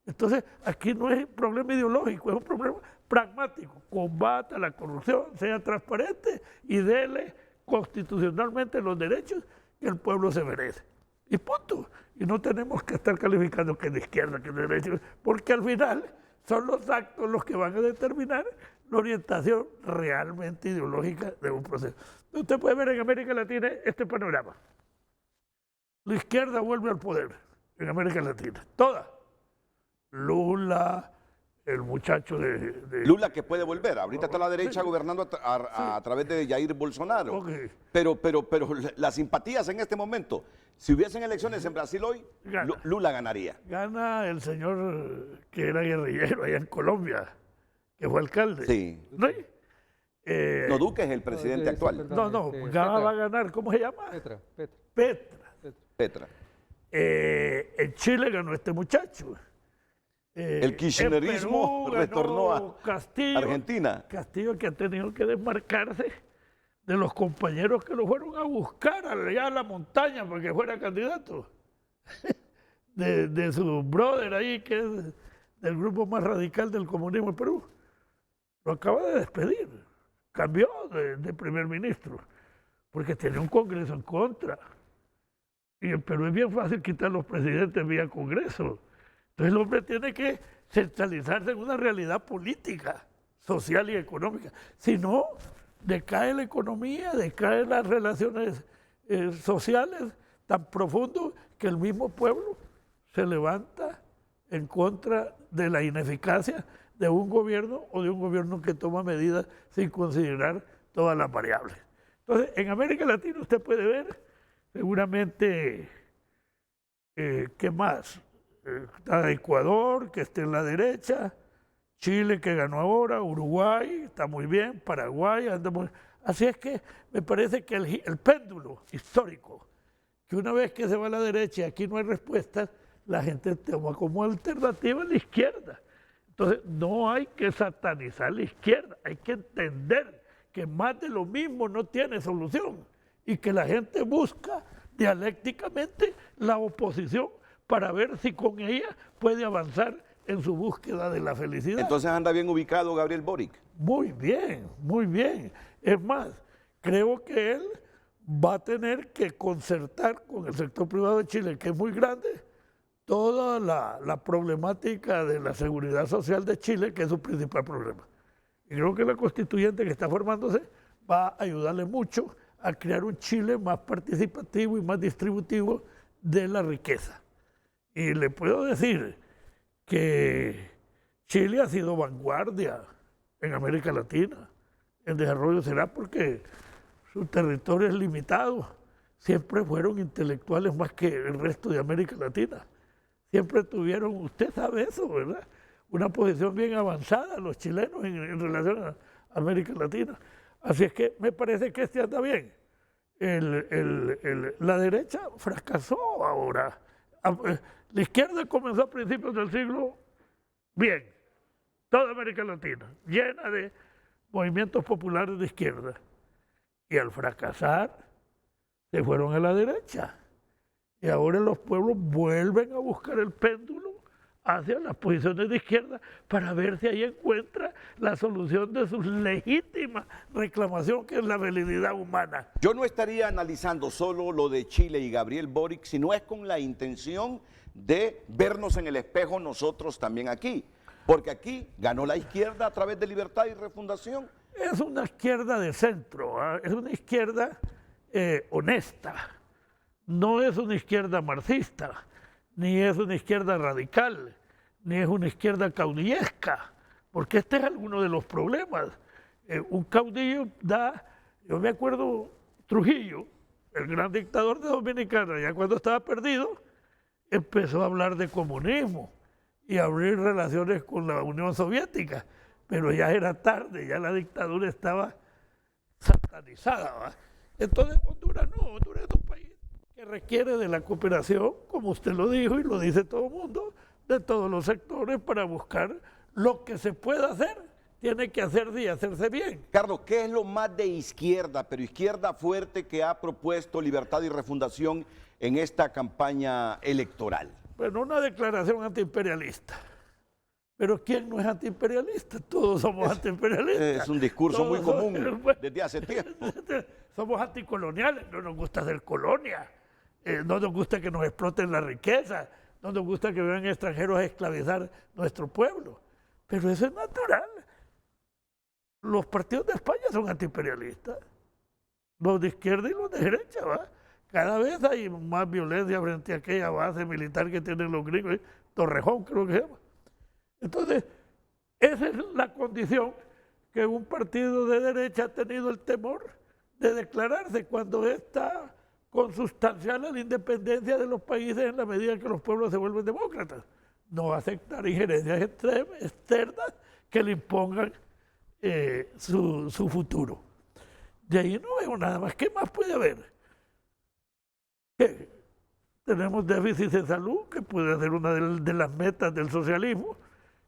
Entonces, aquí no es un problema ideológico, es un problema pragmático. Combata la corrupción, sea transparente y dele constitucionalmente los derechos que el pueblo se merece. Y punto. Y no tenemos que estar calificando que es de izquierda, que es de derecha, porque al final son los actos los que van a determinar la orientación realmente ideológica de un proceso. Usted puede ver en América Latina este panorama. La izquierda vuelve al poder en América Latina, toda. Lula, el muchacho de Lula que puede volver, ahorita está la derecha gobernando a través de Jair Bolsonaro. Okay. Pero las simpatías en este momento, si hubiesen elecciones en Brasil hoy, Gana. Lula ganaría. Gana el señor que era guerrillero allá en Colombia, que fue alcalde. Sí. ¿No? No, Duque es el presidente actual. No, va a ganar, ¿cómo se llama? Petra. Petra. En Chile ganó este muchacho. El kirchnerismo en Perú retornó ganó a Castillo, Argentina. Castillo que ha tenido que desmarcarse de los compañeros que lo fueron a buscar allá a la montaña para que fuera candidato. de su brother ahí, que es del grupo más radical del comunismo en Perú. Lo acaba de despedir. Cambió de primer ministro, porque tenía un Congreso en contra. Y en Perú es bien fácil quitar los presidentes vía Congreso. Entonces el hombre tiene que centralizarse en una realidad política, social y económica. Si no, decae la economía, decaen las relaciones sociales tan profundo que el mismo pueblo se levanta en contra de la ineficacia de un gobierno o de un gobierno que toma medidas sin considerar todas las variables. Entonces, en América Latina usted puede ver seguramente, ¿qué más? Está Ecuador, que está en la derecha, Chile, que ganó ahora, Uruguay, está muy bien, Paraguay, anda muy... Así es que me parece que el péndulo histórico, que una vez que se va a la derecha y aquí no hay respuestas, la gente toma como alternativa la izquierda. Entonces, no hay que satanizar la izquierda, hay que entender que más de lo mismo no tiene solución y que la gente busca dialécticamente la oposición para ver si con ella puede avanzar en su búsqueda de la felicidad. Entonces anda bien ubicado Gabriel Boric. Muy bien, muy bien. Es más, creo que él va a tener que concertar con el sector privado de Chile, que es muy grande, toda la problemática de la seguridad social de Chile, que es su principal problema. Y creo que la constituyente que está formándose va a ayudarle mucho a crear un Chile más participativo y más distributivo de la riqueza. Y le puedo decir que Chile ha sido vanguardia en América Latina. El desarrollo será porque su territorio es limitado. Siempre fueron intelectuales más que el resto de América Latina. Siempre tuvieron, usted sabe eso, ¿verdad? Una posición bien avanzada los chilenos en relación a América Latina. Así es que me parece que este anda bien. La derecha fracasó ahora. La izquierda comenzó a principios del siglo bien. Toda América Latina, llena de movimientos populares de izquierda. Y al fracasar, se fueron a la derecha. Y ahora los pueblos vuelven a buscar el péndulo hacia las posiciones de izquierda para ver si ahí encuentra la solución de su legítima reclamación, que es la valididad humana. Yo no estaría analizando solo lo de Chile y Gabriel Boric, sino es con la intención de vernos en el espejo nosotros también aquí. Porque aquí ganó la izquierda a través de Libertad y Refundación. Es una izquierda de centro, ¿ah? Es una izquierda honesta, no es una izquierda marxista, ni es una izquierda radical, ni es una izquierda caudillesca, porque este es alguno de los problemas. Un caudillo yo me acuerdo, Trujillo, el gran dictador de Dominicana, ya cuando estaba perdido, empezó a hablar de comunismo y a abrir relaciones con la Unión Soviética, pero ya era tarde, ya la dictadura estaba satanizada, ¿va? Entonces Honduras es un país que requiere de la cooperación, como usted lo dijo y lo dice todo el mundo, de todos los sectores para buscar lo que se pueda hacer, tiene que hacerse y hacerse bien. Carlos, ¿qué es lo más de izquierda, pero izquierda fuerte, que ha propuesto Libertad y Refundación en esta campaña electoral? Bueno, una declaración antiimperialista. Pero ¿quién no es antiimperialista? Todos somos antiimperialistas. Es un discurso muy común desde hace tiempo. Somos anticoloniales, no nos gusta hacer colonia, no nos gusta que nos exploten la riqueza, no nos gusta que vengan extranjeros a esclavizar nuestro pueblo. Pero eso es natural. Los partidos de España son antiimperialistas, los de izquierda y los de derecha, ¿va? Cada vez hay más violencia frente a aquella base militar que tienen los gringos, Torrejón creo que se llama. Entonces, esa es la condición que un partido de derecha ha tenido el temor de declararse cuando está consustancial a la independencia de los países en la medida que los pueblos se vuelven demócratas. No aceptar injerencias externas que le impongan su futuro. De ahí no veo nada más. ¿Qué más puede haber? ¿Qué? Tenemos déficit de salud, que puede ser una de las metas del socialismo,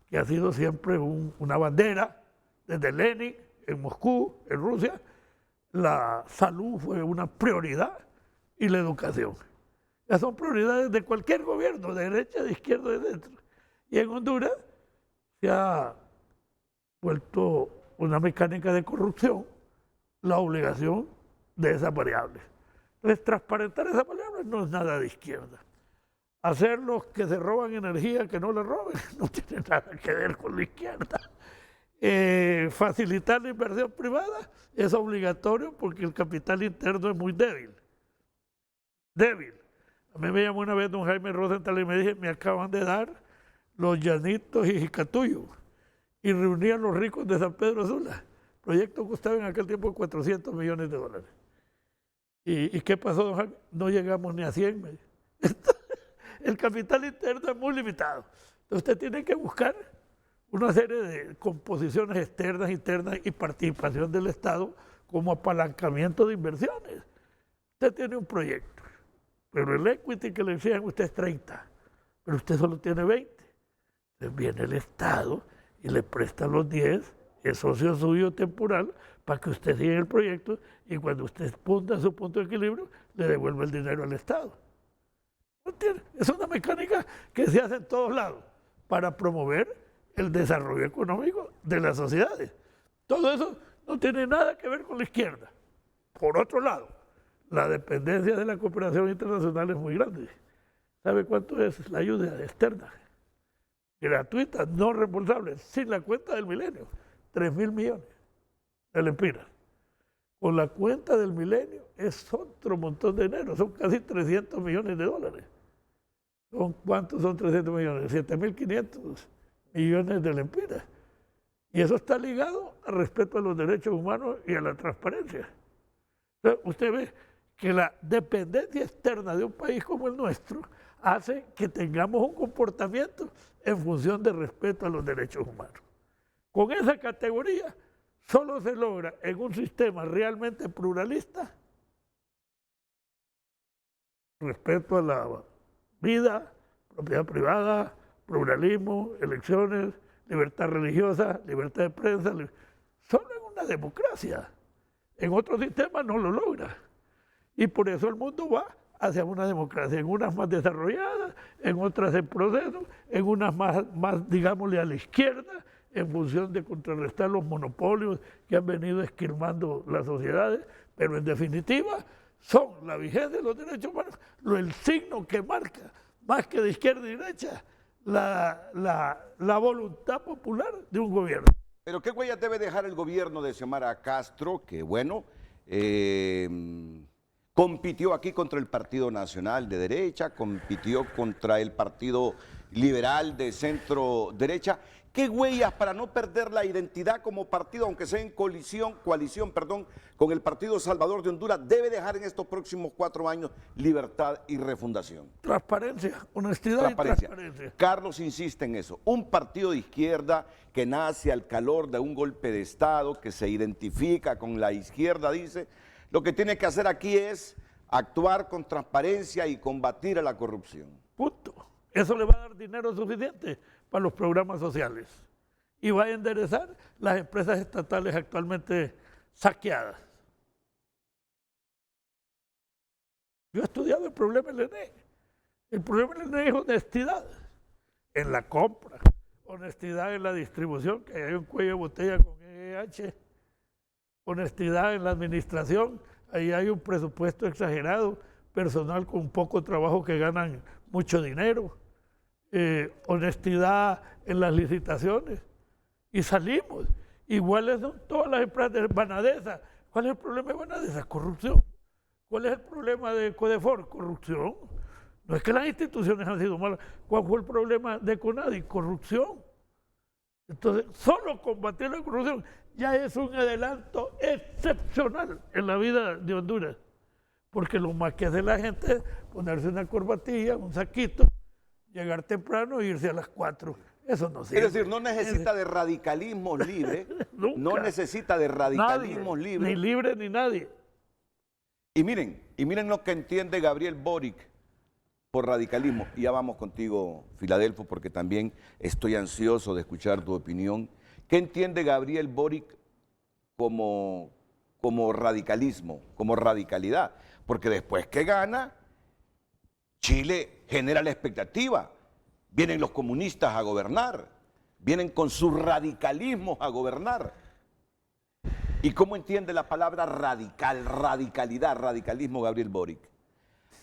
que ha sido siempre una bandera, desde Lenin, en Moscú, en Rusia. La salud fue una prioridad y la educación. Esas son prioridades de cualquier gobierno, de derecha, de izquierda, de centro. Y en Honduras se ha vuelto una mecánica de corrupción la obligación de esas variables. Entonces, transparentar esas variables no es nada de izquierda. Hacer los que se roban energía que no la roben no tiene nada que ver con la izquierda. Facilitar la inversión privada es obligatorio porque el capital interno es muy débil. Débil. A mí me llamó una vez don Jaime Rosenthal y me dije, me acaban de dar los Llanitos y Jicatuyo y reunían los ricos de San Pedro Sula. El proyecto costaba en aquel tiempo $400 millones. ¿Y qué pasó, don Jaime? No llegamos ni a 100. Me dijo. El capital interno es muy limitado. Entonces usted tiene que buscar una serie de composiciones externas, internas y participación del Estado como apalancamiento de inversiones. Usted tiene un proyecto, pero el equity que le exigen usted es 30, pero usted solo tiene 20. Entonces viene el Estado y le presta los 10, es socio suyo temporal, para que usted siga el proyecto y cuando usted punta su punto de equilibrio, le devuelve el dinero al Estado. Es una mecánica que se hace en todos lados para promover el desarrollo económico de las sociedades. Todo eso no tiene nada que ver con la izquierda. Por otro lado, la dependencia de la cooperación internacional es muy grande. ¿Sabe cuánto es la ayuda externa? Gratuita, no reembolsable, sin la cuenta del milenio, 3.000 millones de lempiras. Con la cuenta del milenio es otro montón de dinero, son casi $300 millones. ¿Cuántos son 300 millones? 7.500 millones de lempiras. Y eso está ligado al respeto a los derechos humanos y a la transparencia. Entonces, usted ve que la dependencia externa de un país como el nuestro hace que tengamos un comportamiento en función de respeto a los derechos humanos. Con esa categoría solo se logra en un sistema realmente pluralista respeto a la vida, propiedad privada, pluralismo, elecciones, libertad religiosa, libertad de prensa, solo en una democracia. En otros sistemas no lo logra. Y por eso el mundo va hacia una democracia, en unas más desarrolladas, en otras en proceso, en unas más, digámosle, a la izquierda, en función de contrarrestar los monopolios que han venido esquilmando las sociedades, pero en definitiva son la vigencia de los derechos humanos, el signo que marca, más que de izquierda y derecha, la voluntad popular de un gobierno. Pero ¿qué huellas debe dejar el gobierno de Xiomara Castro? Que bueno, compitió aquí contra el Partido Nacional de Derecha, compitió contra el Partido Liberal de Centro Derecha. ¿Qué huellas para no perder la identidad como partido, aunque sea en coalición, con el Partido Salvador de Honduras, debe dejar en estos próximos 4 años libertad y refundación? Transparencia, honestidad y transparencia. Carlos insiste en eso. Un partido de izquierda que nace al calor de un golpe de Estado, que se identifica con la izquierda, dice, lo que tiene que hacer aquí es actuar con transparencia y combatir a la corrupción. Punto. Eso le va a dar dinero suficiente para los programas sociales y va a enderezar las empresas estatales actualmente saqueadas. Yo he estudiado el problema del ENE. El problema del ENE es honestidad en la compra, honestidad en la distribución, que hay un cuello de botella con EH, honestidad en la administración, ahí hay un presupuesto exagerado, personal con poco trabajo que ganan mucho dinero. Honestidad en las licitaciones y salimos. Iguales son todas las empresas de Banadesa. ¿Cuál es el problema de Banadesa? Corrupción. ¿Cuál es el problema de Codefor? Corrupción. No es que las instituciones han sido malas. ¿Cuál fue el problema de CONADI? Corrupción. Entonces, solo combatir la corrupción ya es un adelanto excepcional en la vida de Honduras. Porque lo más que hace la gente es ponerse una corbatilla, un saquito, llegar temprano e irse a las 4. Eso no sirve. Es decir, no necesita de radicalismo libre. No necesita de radicalismo libre. Ni libre ni nadie. Y miren lo que entiende Gabriel Boric por radicalismo. Y ya vamos contigo, Filadelfo, porque también estoy ansioso de escuchar tu opinión. ¿Qué entiende Gabriel Boric como radicalismo, como radicalidad? Porque después que gana, Chile genera la expectativa. Vienen los comunistas a gobernar, vienen con sus radicalismos a gobernar. ¿Y cómo entiende la palabra radicalidad, radicalismo, Gabriel Boric?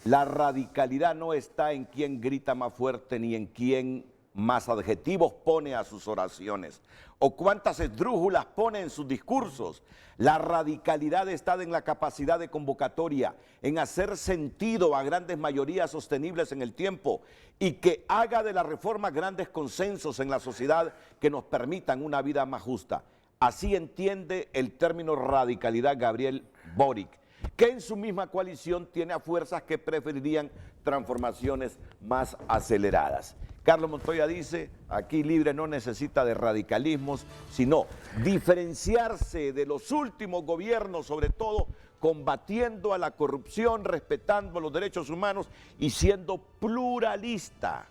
La radicalidad no está en quién grita más fuerte ni en quién más adjetivos pone a sus oraciones o cuántas esdrújulas pone en sus discursos. La radicalidad está en la capacidad de convocatoria, en hacer sentido a grandes mayorías sostenibles en el tiempo y que haga de la reforma grandes consensos en la sociedad que nos permitan una vida más justa. Así entiende el término radicalidad Gabriel Boric, que en su misma coalición tiene a fuerzas que preferirían transformaciones más aceleradas. Carlos Montoya dice, aquí Libre no necesita de radicalismos, sino diferenciarse de los últimos gobiernos, sobre todo combatiendo a la corrupción, respetando los derechos humanos y siendo pluralista.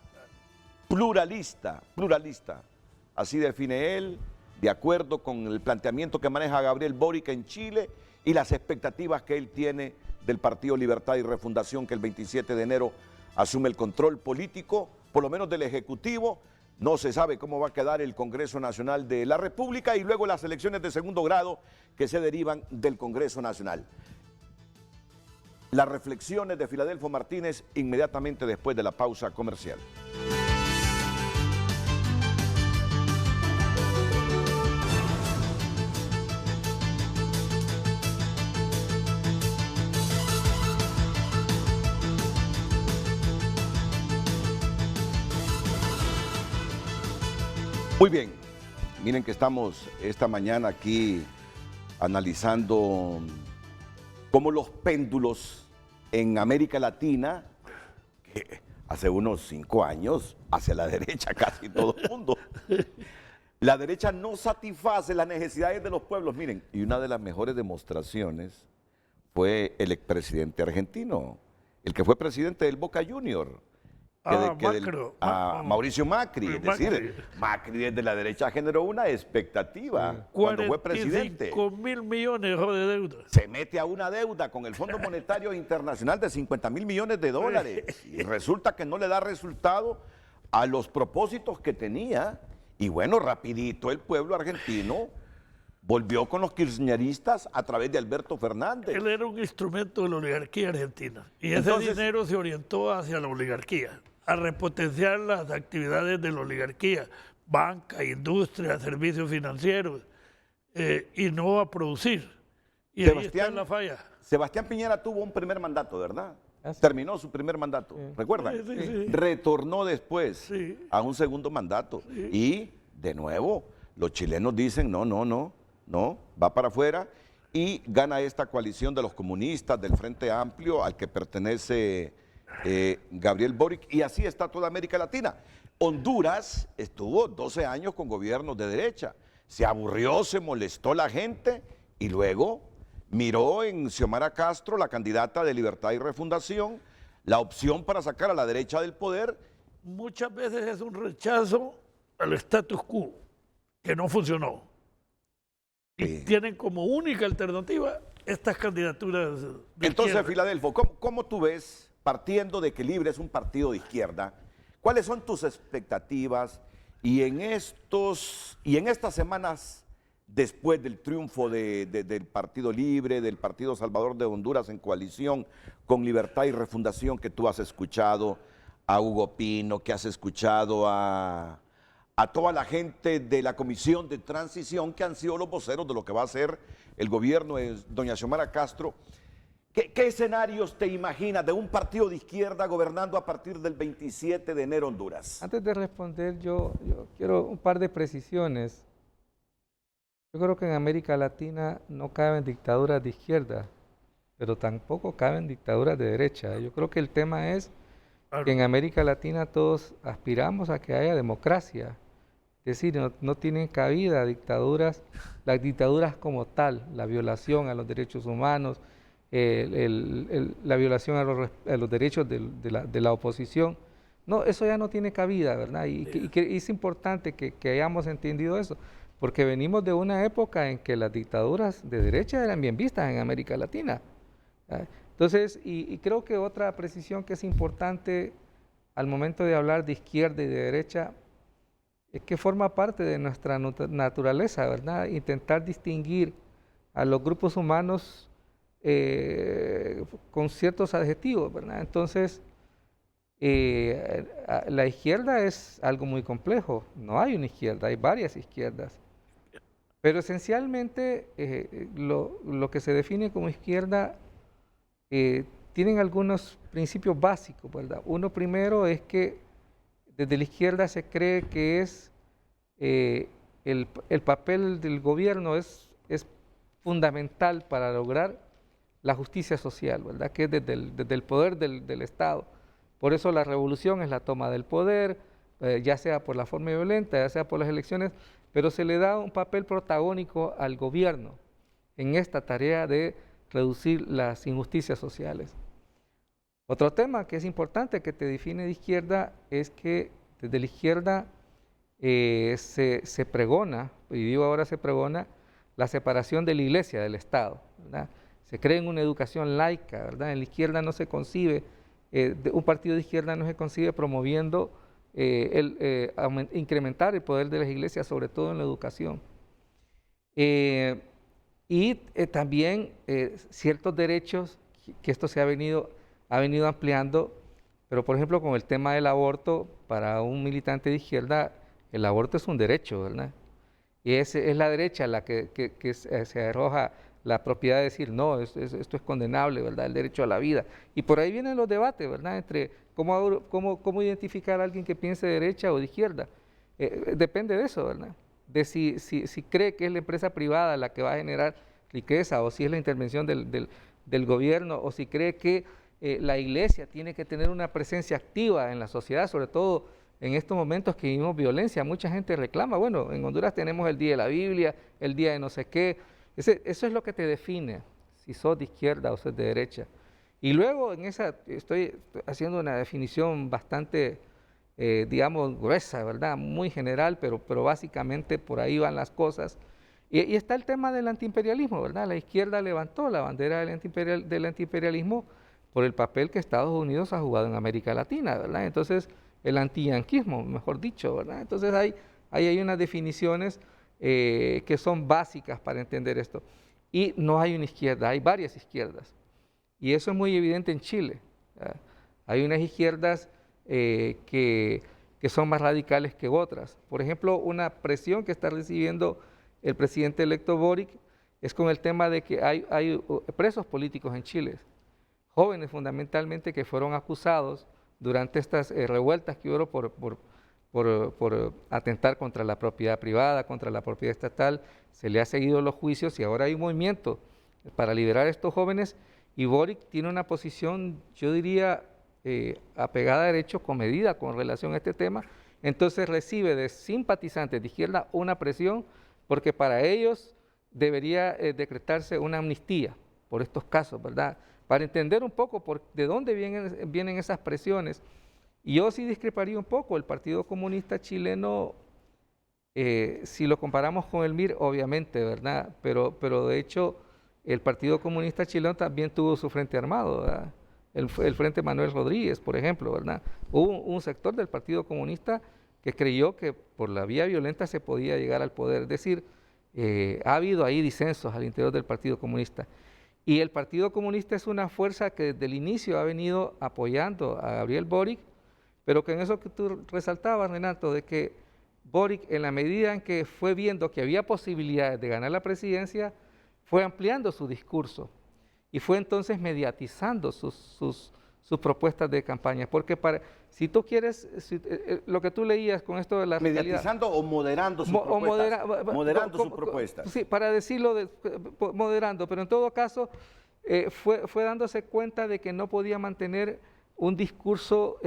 Así define él, de acuerdo con el planteamiento que maneja Gabriel Boric en Chile y las expectativas que él tiene del Partido Libertad y Refundación, que el 27 de enero asume el control político, por lo menos del Ejecutivo. No se sabe cómo va a quedar el Congreso Nacional de la República y luego las elecciones de segundo grado que se derivan del Congreso Nacional. Las reflexiones de Filadelfo Martínez inmediatamente después de la pausa comercial. Muy bien, miren que estamos esta mañana aquí analizando cómo los péndulos en América Latina, que hace unos 5 años, hacia la derecha casi todo el mundo, la derecha no satisface las necesidades de los pueblos. Miren, y una de las mejores demostraciones fue el expresidente argentino, el que fue presidente del Boca Junior, a Mauricio Macri. Es decir, Macri. Macri desde la derecha generó una expectativa cuando fue presidente. 45.000 millones de deuda. Se mete a una deuda con el Fondo Monetario Internacional de 50.000 millones de dólares y resulta que no le da resultado a los propósitos que tenía. Y bueno, rapidito el pueblo argentino volvió con los kirchneristas a través de Alberto Fernández. Él era un instrumento de la oligarquía argentina y Entonces, ese dinero se orientó hacia la oligarquía, a repotenciar las actividades de la oligarquía, banca, industria, servicios financieros, y no a producir. Y ahí está la falla. Sebastián Piñera tuvo un primer mandato, ¿verdad? Ah, sí. Terminó su primer mandato, ¿recuerdan? Sí. Retornó después Sí. a un segundo mandato. Y, de nuevo, los chilenos dicen, no, va para afuera y gana esta coalición de los comunistas del Frente Amplio al que pertenece Gabriel Boric, y así está toda América Latina. Honduras estuvo 12 años con gobiernos de derecha, se aburrió, se molestó la gente y luego miró en Xiomara Castro, la candidata de Libertad y Refundación, la opción para sacar a la derecha del poder. Muchas veces es un rechazo al status quo, que no funcionó. Y tienen como única alternativa estas candidaturas de Entonces, izquierda. Filadelfo, ¿cómo tú ves, partiendo de que Libre es un partido de izquierda, cuáles son tus expectativas y en estas semanas después del triunfo del Partido Libre, del Partido Salvador de Honduras en coalición con Libertad y Refundación, que tú has escuchado a Hugo Pino, que has escuchado a toda la gente de la Comisión de Transición, que han sido los voceros de lo que va a ser el gobierno de doña Xiomara Castro? ¿Qué escenarios te imaginas de un partido de izquierda gobernando a partir del 27 de enero Honduras? Antes de responder, yo quiero un par de precisiones. Yo creo que en América Latina no caben dictaduras de izquierda, pero tampoco caben dictaduras de derecha. Yo creo que el tema es que en América Latina todos aspiramos a que haya democracia. Es decir, no tienen cabida dictaduras, las dictaduras como tal, la violación a los derechos humanos, la violación a los derechos de la oposición. No, eso ya no tiene cabida, ¿verdad? Y es importante que hayamos entendido eso, porque venimos de una época en que las dictaduras de derecha eran bien vistas en América Latina. Entonces, y creo que otra precisión que es importante al momento de hablar de izquierda y de derecha es que forma parte de nuestra naturaleza, ¿verdad? Intentar distinguir a los grupos humanos con ciertos adjetivos, ¿verdad? Entonces, la izquierda es algo muy complejo. No hay una izquierda, hay varias izquierdas. Pero esencialmente lo que se define como izquierda tienen algunos principios básicos, ¿verdad? Uno primero es que desde la izquierda se cree que es el papel del gobierno es fundamental para lograr la justicia social, ¿verdad? Que es desde el poder del Estado. Por eso la revolución es la toma del poder, ya sea por la forma violenta, ya sea por las elecciones, pero se le da un papel protagónico al gobierno en esta tarea de reducir las injusticias sociales. Otro tema que es importante que te define de izquierda es que desde la izquierda se pregona, y digo ahora se pregona, la separación de la iglesia del Estado, ¿verdad? Se cree en una educación laica, ¿verdad? En la izquierda no se concibe, un partido de izquierda no se concibe promoviendo incrementar el poder de las iglesias, sobre todo en la educación. También ciertos derechos, que esto se ha venido ampliando, pero por ejemplo con el tema del aborto, para un militante de izquierda, el aborto es un derecho, ¿verdad? Y es la derecha la que se arroja la propiedad de decir, no, esto es condenable, ¿verdad? El derecho a la vida. Y por ahí vienen los debates, ¿verdad? Entre cómo identificar a alguien que piense de derecha o de izquierda. Depende de eso, ¿verdad? De si cree que es la empresa privada la que va a generar riqueza, o si es la intervención del gobierno, o si cree que la iglesia tiene que tener una presencia activa en la sociedad, sobre todo en estos momentos que vivimos violencia. Mucha gente reclama, bueno, en Honduras tenemos el Día de la Biblia, el Día de no sé qué. Eso es lo que te define, si sos de izquierda o sos de derecha. Y luego en esa, estoy haciendo una definición bastante, digamos, gruesa, ¿verdad? Muy general, pero básicamente por ahí van las cosas. Y está el tema del antiimperialismo, ¿verdad? La izquierda levantó la bandera del antiimperialismo por el papel que Estados Unidos ha jugado en América Latina, ¿verdad? Entonces, el antiyanquismo, mejor dicho, ¿verdad? Entonces, ahí hay unas definiciones que son básicas para entender esto. Y no hay una izquierda, hay varias izquierdas. Y eso es muy evidente en Chile. ¿Verdad? Hay unas izquierdas que son más radicales que otras. Por ejemplo, una presión que está recibiendo el presidente electo Boric es con el tema de que hay presos políticos en Chile, jóvenes fundamentalmente que fueron acusados durante estas revueltas que hubo por atentar contra la propiedad privada, contra la propiedad estatal. Se le ha seguido los juicios y ahora hay un movimiento para liberar a estos jóvenes y Boric tiene una posición, yo diría, apegada a derecho, comedida con relación a este tema. Entonces recibe de simpatizantes de izquierda una presión porque para ellos debería decretarse una amnistía por estos casos, ¿verdad? Para entender un poco de dónde vienen esas presiones. Y yo sí discreparía un poco. El Partido Comunista Chileno, si lo comparamos con el MIR, obviamente, ¿verdad? Pero de hecho, el Partido Comunista Chileno también tuvo su frente armado, ¿verdad? El Frente Manuel Rodríguez, por ejemplo, ¿verdad? Hubo un sector del Partido Comunista que creyó que por la vía violenta se podía llegar al poder. Es decir, ha habido ahí disensos al interior del Partido Comunista. Y el Partido Comunista es una fuerza que desde el inicio ha venido apoyando a Gabriel Boric, pero que en eso que tú resaltabas, Renato, de que Boric, en la medida en que fue viendo que había posibilidades de ganar la presidencia, fue ampliando su discurso y fue entonces mediatizando sus propuestas de campaña. Porque si tú quieres, lo que tú leías con esto de la ¿Mediatizando o moderando sus propuestas? Moderando sus propuestas. Sí, para decirlo, moderando, pero en todo caso fue dándose cuenta de que no podía mantener un discurso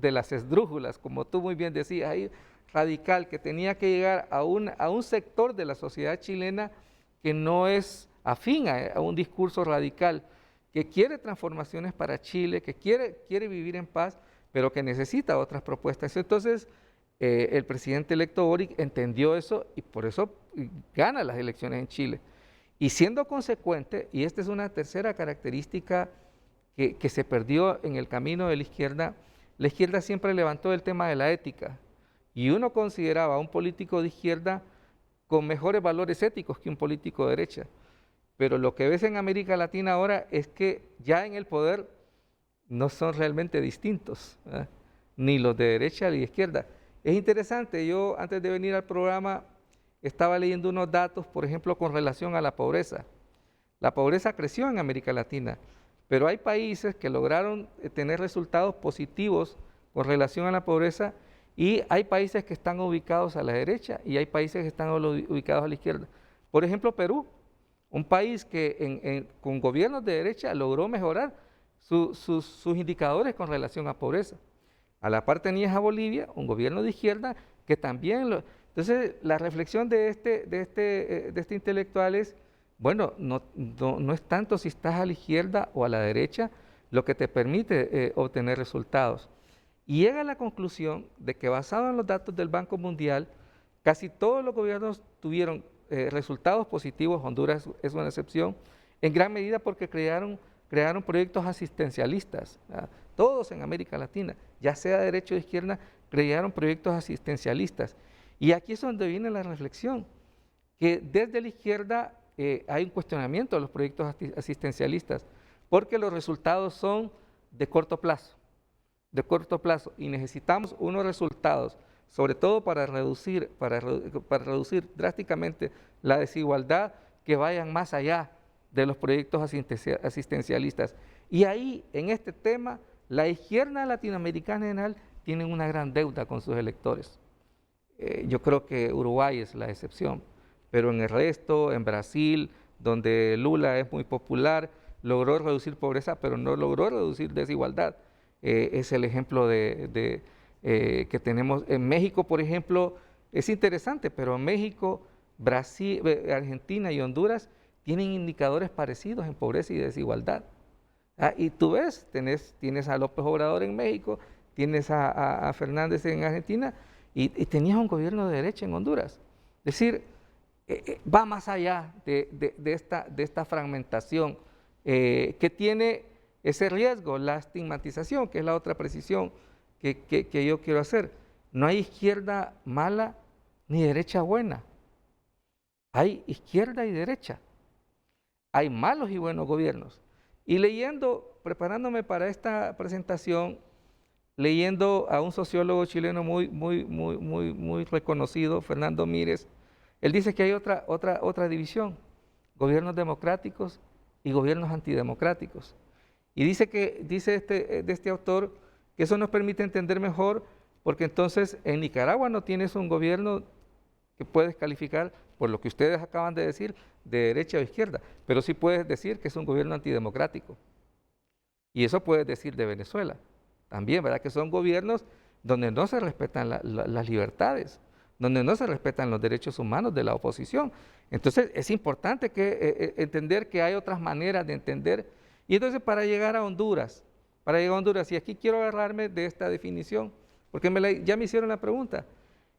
de las esdrújulas, como tú muy bien decías, ahí, radical, que tenía que llegar a un sector de la sociedad chilena que no es afín a un discurso radical, que quiere transformaciones para Chile, que quiere vivir en paz, pero que necesita otras propuestas. Entonces, el presidente electo Boric entendió eso y por eso gana las elecciones en Chile. Y siendo consecuente, y esta es una tercera característica que se perdió en el camino de la izquierda siempre levantó el tema de la ética. Y uno consideraba a un político de izquierda con mejores valores éticos que un político de derecha. Pero lo que ves en América Latina ahora es que ya en el poder no son realmente distintos, ¿verdad? Ni los de derecha ni de izquierda. Es interesante, yo antes de venir al programa estaba leyendo unos datos, por ejemplo, con relación a la pobreza. La pobreza creció en América Latina, pero hay países que lograron tener resultados positivos con relación a la pobreza y hay países que están ubicados a la derecha y hay países que están ubicados a la izquierda. Por ejemplo, Perú, un país que con gobiernos de derecha logró mejorar sus indicadores con relación a pobreza. A la par tenías a Bolivia, un gobierno de izquierda que también Entonces, la reflexión de este intelectual es, bueno, no es tanto si estás a la izquierda o a la derecha lo que te permite obtener resultados. Y llega a la conclusión de que basado en los datos del Banco Mundial, casi todos los gobiernos tuvieron resultados positivos. Honduras es una excepción, en gran medida porque crearon proyectos asistencialistas, ¿verdad? Todos en América Latina, ya sea de derecha o de izquierda, crearon proyectos asistencialistas. Y aquí es donde viene la reflexión, que desde la izquierda hay un cuestionamiento de los proyectos asistencialistas, porque los resultados son de corto plazo, y necesitamos unos resultados, sobre todo para reducir drásticamente la desigualdad, que vayan más allá de los proyectos asistencialistas. Y ahí, en este tema, la izquierda latinoamericana en general tiene una gran deuda con sus electores. Yo creo que Uruguay es la excepción, pero en el resto, en Brasil, donde Lula es muy popular, logró reducir pobreza, pero no logró reducir desigualdad. Es el ejemplo que tenemos en México, por ejemplo. Es interesante, pero en México, Brasil, Argentina y Honduras tienen indicadores parecidos en pobreza y desigualdad. Y tú ves, tienes a López Obrador en México, tienes a Fernández en Argentina y tenías un gobierno de derecha en Honduras. Es decir, va más allá de esta fragmentación que tiene ese riesgo, la estigmatización, que es la otra precisión que yo quiero hacer. No hay izquierda mala ni derecha buena. Hay izquierda y derecha. Hay malos y buenos gobiernos. Y preparándome para esta presentación, leyendo a un sociólogo chileno muy reconocido, Fernando Mírez, él dice que hay otra división, gobiernos democráticos y gobiernos antidemocráticos. Y dice de este autor que eso nos permite entender mejor, porque entonces en Nicaragua no tienes un gobierno que puedes calificar, por lo que ustedes acaban de decir, de derecha o izquierda, pero sí puedes decir que es un gobierno antidemocrático. Y eso puedes decir de Venezuela también, ¿verdad? Que son gobiernos donde no se respetan las libertades, donde no se respetan los derechos humanos de la oposición. Entonces es importante entender que hay otras maneras de entender. Y entonces para llegar a Honduras, y aquí quiero agarrarme de esta definición, porque ya me hicieron la pregunta,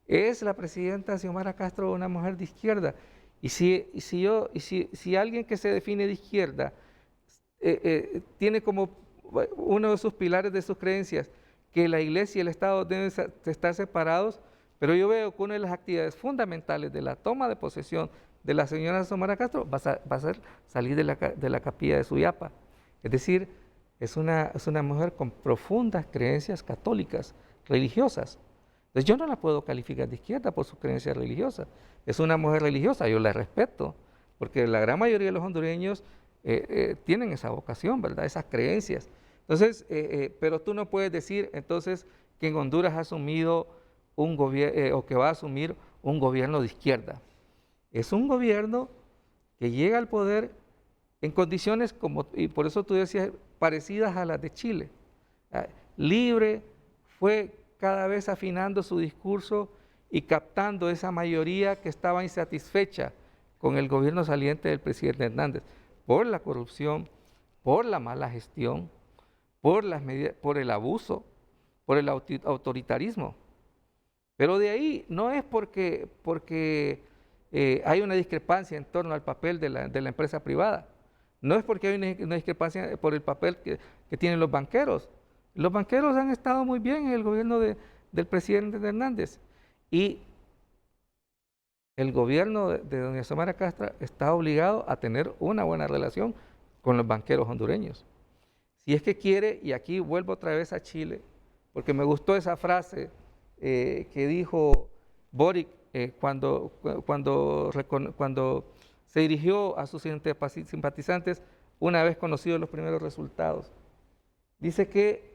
¿es la presidenta Xiomara Castro una mujer de izquierda? Y si alguien que se define de izquierda tiene como uno de sus pilares de sus creencias que la iglesia y el Estado deben estar separados, pero yo veo que una de las actividades fundamentales de la toma de posesión de la señora Xiomara Castro va a ser salir de la capilla de Suyapa. Es decir, es una mujer con profundas creencias católicas, religiosas. Entonces yo no la puedo calificar de izquierda por sus creencias religiosas. Es una mujer religiosa, yo la respeto, porque la gran mayoría de los hondureños tienen esa vocación, ¿verdad? Esas creencias. Entonces, pero tú no puedes decir entonces que en Honduras ha asumido un gobierno o que va a asumir un gobierno de izquierda. Es un gobierno que llega al poder en condiciones y por eso tú decías, parecidas a las de Chile. Libre, fue cada vez afinando su discurso y captando esa mayoría que estaba insatisfecha con el gobierno saliente del presidente Hernández, por la corrupción, por la mala gestión, por el abuso, por el autoritarismo. Pero de ahí no es porque hay una discrepancia en torno al papel de la empresa privada, no es porque hay una discrepancia por el papel que tienen los banqueros. Los banqueros han estado muy bien en el gobierno del presidente Hernández y el gobierno de doña Xiomara Castro está obligado a tener una buena relación con los banqueros hondureños. Si es que quiere, y aquí vuelvo otra vez a Chile, porque me gustó esa frase que dijo Boric cuando se dirigió a sus simpatizantes una vez conocidos los primeros resultados. Dice que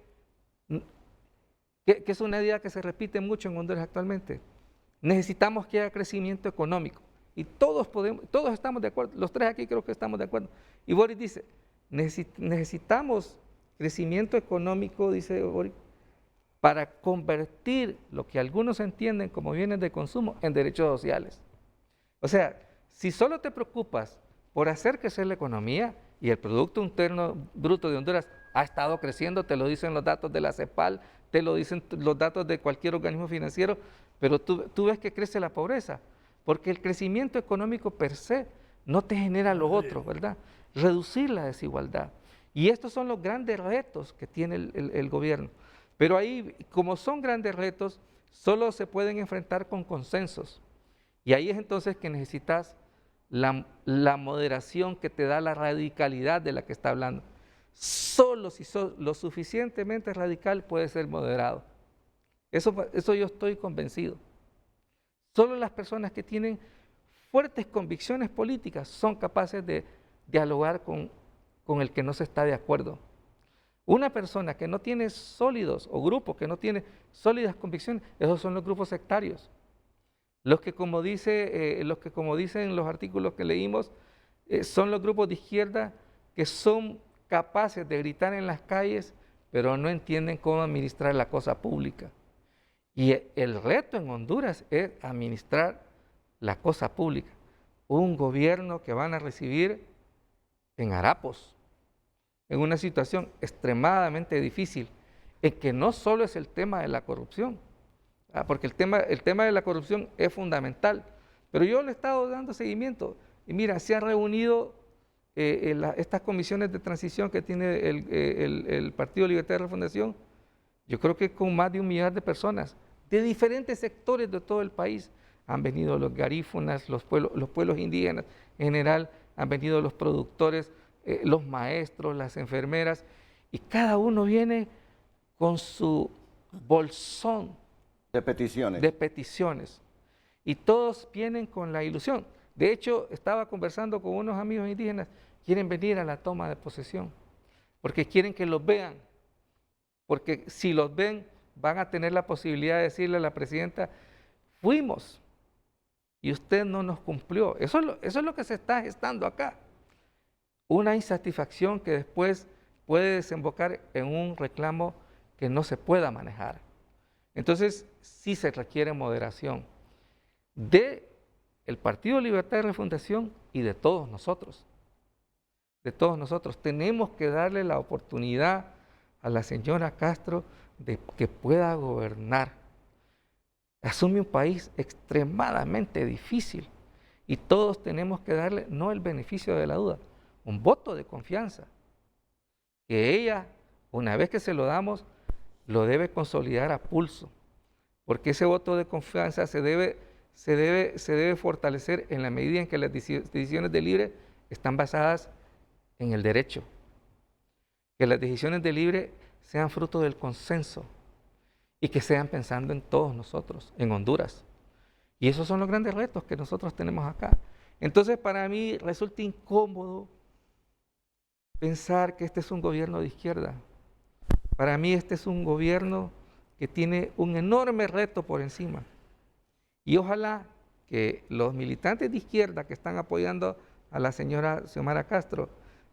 es una idea que se repite mucho en Honduras actualmente. Necesitamos que haya crecimiento económico. Y todos estamos de acuerdo, los tres aquí creo que estamos de acuerdo. Y Boric dice, necesitamos crecimiento económico, dice Boric, para convertir lo que algunos entienden como bienes de consumo en derechos sociales. O sea, si solo te preocupas por hacer crecer la economía y el Producto Interno Bruto de Honduras ha estado creciendo, te lo dicen los datos de la CEPAL, te lo dicen los datos de cualquier organismo financiero, pero tú ves que crece la pobreza, porque el crecimiento económico per se no te genera lo otro, ¿verdad? Reducir la desigualdad. Y estos son los grandes retos que tiene el gobierno. Pero ahí, como son grandes retos, solo se pueden enfrentar con consensos. Y ahí es entonces que necesitas la moderación que te da la radicalidad de la que está hablando. Solo si sos lo suficientemente radical puede ser moderado. Eso yo estoy convencido. Solo las personas que tienen fuertes convicciones políticas son capaces de dialogar con el que no se está de acuerdo. Una persona que no tiene sólidos, o grupos que no tiene sólidas convicciones, esos son los grupos sectarios. Los que como dicen los artículos que leímos, son los grupos de izquierda que son capaces de gritar en las calles, pero no entienden cómo administrar la cosa pública. Y el reto en Honduras es administrar la cosa pública. Un gobierno que van a recibir en harapos, en una situación extremadamente difícil, en que no solo es el tema de la corrupción, porque el tema de la corrupción es fundamental, pero yo le he estado dando seguimiento y mira, se han reunido estas comisiones de transición que tiene el Partido Libertad y Refundación, yo creo que con más de 1 millar de personas, de diferentes sectores de todo el país. Han venido los garífunas, los pueblos indígenas en general, han venido los productores, los maestros, las enfermeras, y cada uno viene con su bolsón De peticiones. de peticiones. Y todos vienen con la ilusión. De hecho, estaba conversando con unos amigos indígenas, quieren venir a la toma de posesión, porque quieren que los vean, porque si los ven, van a tener la posibilidad de decirle a la presidenta, fuimos y usted no nos cumplió. Eso es lo que se está gestando acá. Una insatisfacción que después puede desembocar en un reclamo que no se pueda manejar. Entonces, sí se requiere moderación del Partido Libertad y Refundación y de todos nosotros. De todos nosotros. Tenemos que darle la oportunidad a la señora Castro de que pueda gobernar. Asume un país extremadamente difícil y todos tenemos que darle, no el beneficio de la duda, un voto de confianza. Que ella, una vez que se lo damos, lo debe consolidar a pulso, porque ese voto de confianza se debe fortalecer en la medida en que las decisiones de Libre están basadas en el derecho. Que las decisiones de Libre sean fruto del consenso y que sean pensando en todos nosotros, en Honduras. Y esos son los grandes retos que nosotros tenemos acá. Entonces, para mí resulta incómodo pensar que este es un gobierno de izquierda. Para mí este es un gobierno que tiene un enorme reto por encima. Y ojalá que los militantes de izquierda que están apoyando a la señora Xiomara Castro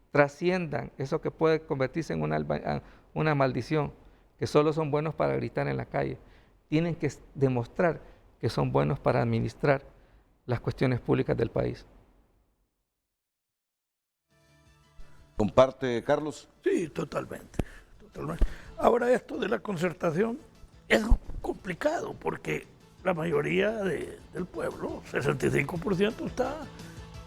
trasciendan eso que puede convertirse en una maldición, que solo son buenos para gritar en la calle. Tienen que demostrar que son buenos para administrar las cuestiones públicas del país. ¿Comparte, Carlos? Sí, totalmente. Ahora, esto de la concertación es complicado porque la mayoría del pueblo, 65%, está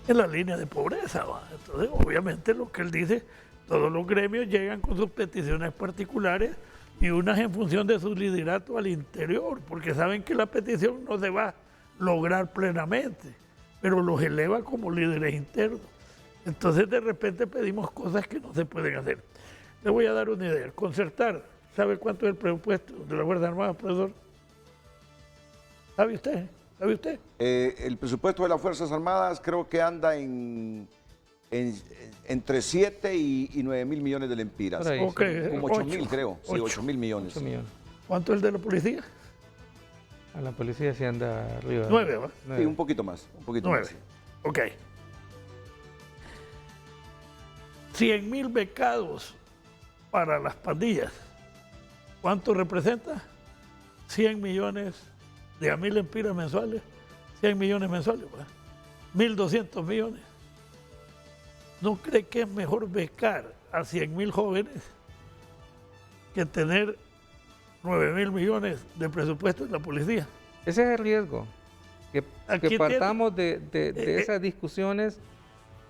en la línea de pobreza, ¿va? Entonces, obviamente, lo que él dice, todos los gremios llegan con sus peticiones particulares y unas en función de su liderato al interior, porque saben que la petición no se va a lograr plenamente, pero los eleva como líderes internos. Entonces, de repente pedimos cosas que no se pueden hacer. Le voy a dar una idea. Concertar, ¿sabe cuánto es el presupuesto de la Fuerza Armada, profesor? ¿Sabe usted? ¿Sabe usted? El presupuesto de las Fuerzas Armadas creo que anda entre 7 y 9 mil millones de lempiras. Por ahí, Okay, Como 8 mil, creo. Sí, 8. 8 mil millones. 8 millones. ¿Cuánto es el de la policía? A la policía sí anda arriba. 9, ¿va? Sí, un poquito más. Un poquito 9. más. Ok. 100.000 becados para las pandillas. ¿Cuánto representa? 100 millones de a 1.000 lempiras mensuales. 100 millones mensuales, ¿verdad? 1.200 millones. ¿No cree que es mejor becar a 100.000 jóvenes que tener 9.000 millones de presupuesto en la policía? Ese es el riesgo, que Aquí partamos de esas discusiones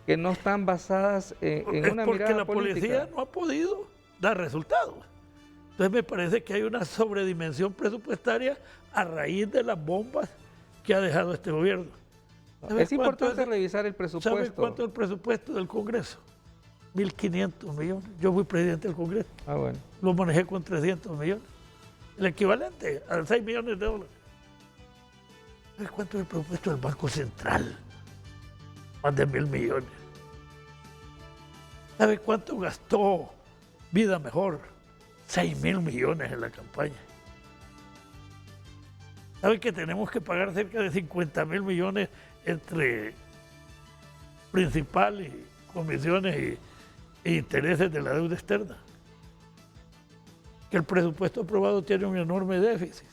que no están basadas en una porque mirada la policía política. no ha podido dar resultados. Entonces me parece que hay una sobredimensión presupuestaria a raíz de las bombas que ha dejado este gobierno. Es importante revisar el presupuesto. ¿Sabes cuánto es el presupuesto del Congreso? 1.500 millones. Yo fui presidente del Congreso. Ah, bueno. Lo manejé con 300 millones. El equivalente a 6 millones de dólares. ¿Sabes cuánto es el presupuesto del Banco Central? Más de 1.000 millones. ¿Sabe cuánto gastó Vida Mejor? 6.000 millones en la campaña. ¿Sabe que tenemos que pagar cerca de 50.000 millones entre principal y comisiones e intereses de la deuda externa? Que el presupuesto aprobado tiene un enorme déficit.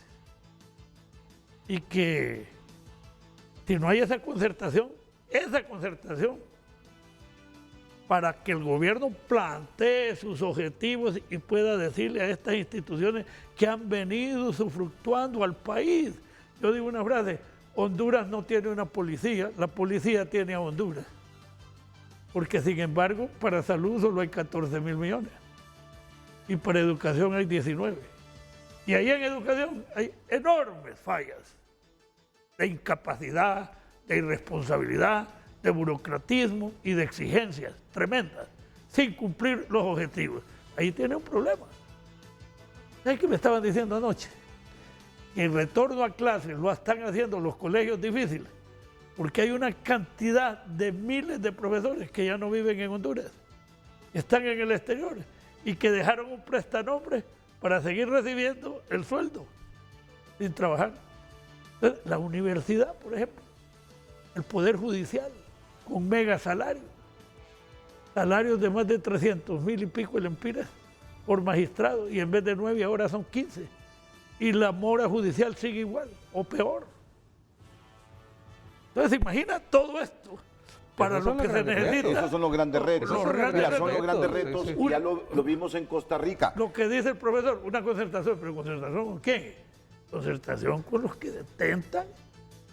Y que si no hay esa concertación para que el gobierno plantee sus objetivos y pueda decirle a estas instituciones que han venido usufructuando al país. Yo digo una frase, Honduras no tiene una policía, la policía tiene a Honduras. Porque sin embargo, para salud solo hay 14.000 millones y para educación hay 19. Y ahí en educación hay enormes fallas de incapacidad, de irresponsabilidad, de burocratismo y de exigencias tremendas, sin cumplir los objetivos. Ahí tiene un problema. ¿Sabes qué me estaban diciendo anoche? Que el retorno a clases lo están haciendo los colegios difíciles, porque hay una cantidad de miles de profesores que ya no viven en Honduras, están en el exterior y que dejaron un prestanombre para seguir recibiendo el sueldo sin trabajar. Entonces, la universidad, por ejemplo, el Poder Judicial, con mega salarios de más de 300.000 y pico lempiras por magistrado, y en vez de 9 ahora son 15. Y la mora judicial sigue igual, o peor. Entonces, imagina todo esto para lo que se necesita. Esos son los grandes retos. Son los grandes retos, sí. y ya lo vimos en Costa Rica. Lo que dice el profesor, una concertación, pero ¿concertación con quién? Concertación con los que detentan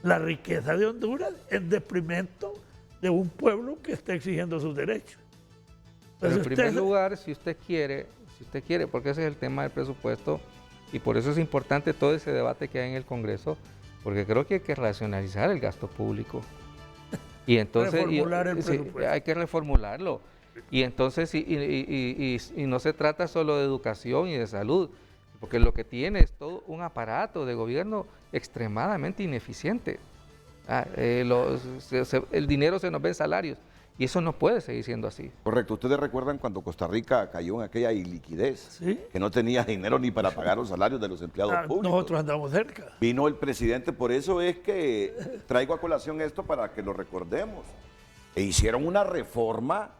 la riqueza de Honduras en detrimento de un pueblo que está exigiendo sus derechos. Pero en Entonces, primer lugar, si usted quiere, porque ese es el tema del presupuesto, y por eso es importante todo ese debate que hay en el Congreso, porque creo que hay que racionalizar el gasto público. Y entonces Reformular el presupuesto. hay que reformularlo. Y entonces, y no se trata solo de educación y de salud, porque lo que tiene es todo un aparato de gobierno extremadamente ineficiente. El dinero se nos ve en salarios, y eso no puede seguir siendo así. Correcto. ¿Ustedes recuerdan cuando Costa Rica cayó en aquella iliquidez? Sí. Que no tenía dinero ni para pagar los salarios de los empleados públicos. Nosotros andamos cerca. Vino el presidente, por eso es que traigo a colación esto para que lo recordemos. E hicieron una reforma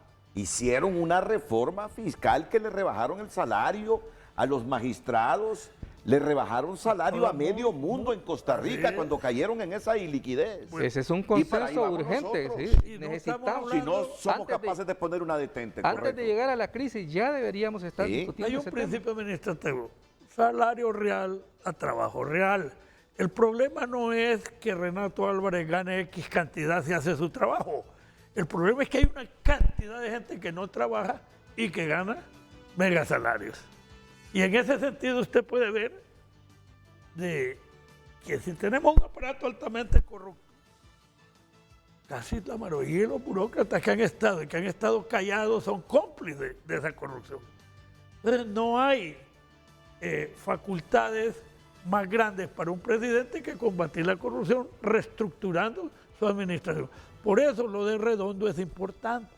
fiscal que le rebajaron el salario a los magistrados, le rebajaron salario a medio mundo en Costa Rica cuando cayeron en esa iliquidez. Ese es un Y para ahí consenso vamos urgente, nosotros. sí. Y no Necesitamos. Si no somos Antes de- capaces de poner una detente. Antes correcto. de llegar a la crisis ya deberíamos estar Sí. discutiendo Hay un ese tema. principio administrativo, salario real a trabajo real. El problema no es que Renato Álvarez gane X cantidad si hace su trabajo. El problema es que hay una cantidad de gente que no trabaja y que gana mega salarios. Y en ese sentido usted puede ver de que si tenemos un aparato altamente corrupto, casi la mayoría de los burócratas que han estado callados son cómplices de esa corrupción. Entonces no hay facultades más grandes para un presidente que combatir la corrupción reestructurando su administración. Por eso lo de Redondo es importante,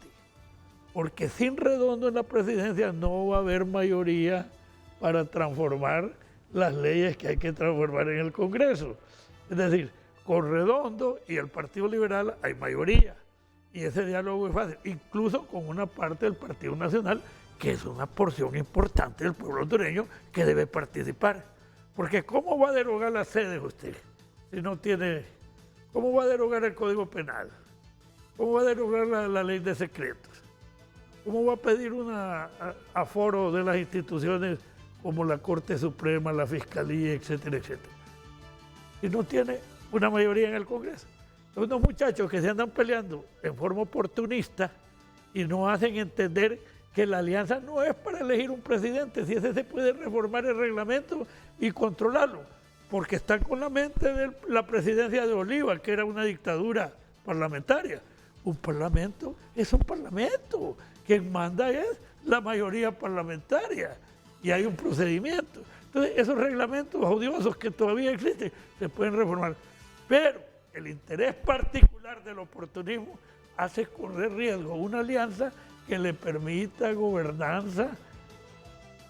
porque sin Redondo en la presidencia no va a haber mayoría para transformar las leyes que hay que transformar en el Congreso. Es decir, con Redondo y el Partido Liberal hay mayoría. Y ese diálogo es fácil, incluso con una parte del Partido Nacional, que es una porción importante del pueblo hondureño que debe participar. Porque ¿cómo va a derogar las sedes usted? Si no tiene... ¿Cómo va a derogar el Código Penal? ¿Cómo va a derogar la ley de secretos? ¿Cómo va a pedir un aforo de las instituciones como la Corte Suprema, la Fiscalía, etcétera, etcétera? Y no tiene una mayoría en el Congreso. Son unos muchachos que se andan peleando en forma oportunista y no hacen entender que la alianza no es para elegir un presidente, si ese se puede reformar el reglamento y controlarlo, porque están con la mente de la presidencia de Oliva, que era una dictadura parlamentaria. Un parlamento es un parlamento, quien manda es la mayoría parlamentaria y hay un procedimiento. Entonces, esos reglamentos odiosos que todavía existen se pueden reformar. Pero el interés particular del oportunismo hace correr riesgo una alianza que le permita gobernanza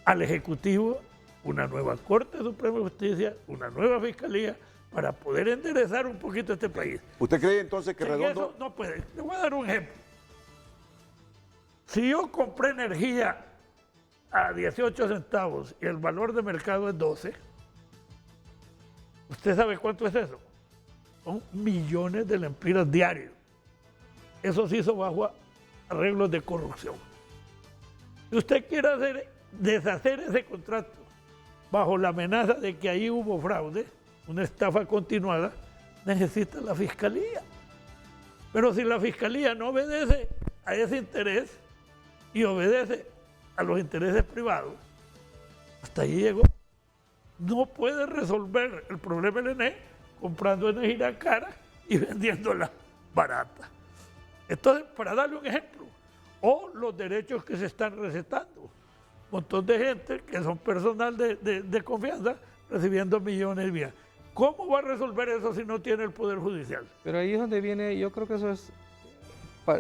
al Ejecutivo, una nueva Corte Suprema de Justicia, una nueva Fiscalía, para poder enderezar un poquito este país. ¿Usted cree entonces que Sin Redondo... eso no puede. Le voy a dar un ejemplo. Si yo compré energía a 18 centavos y el valor de mercado es 12, ¿usted sabe cuánto es eso? Son millones de lempiras diarios. Eso se hizo bajo arreglos de corrupción. Si usted quiere deshacer ese contrato bajo la amenaza de que ahí hubo fraude, una estafa continuada, necesita la fiscalía. Pero si la fiscalía no obedece a ese interés y obedece a los intereses privados, hasta ahí llegó. No puede resolver el problema del ENE comprando energía cara y vendiéndola barata. Entonces, para darle un ejemplo, o los derechos que se están recetando. Un montón de gente que son personal de confianza recibiendo millones de días. ¿Cómo va a resolver eso si no tiene el Poder Judicial? Pero ahí es donde viene, yo creo que eso es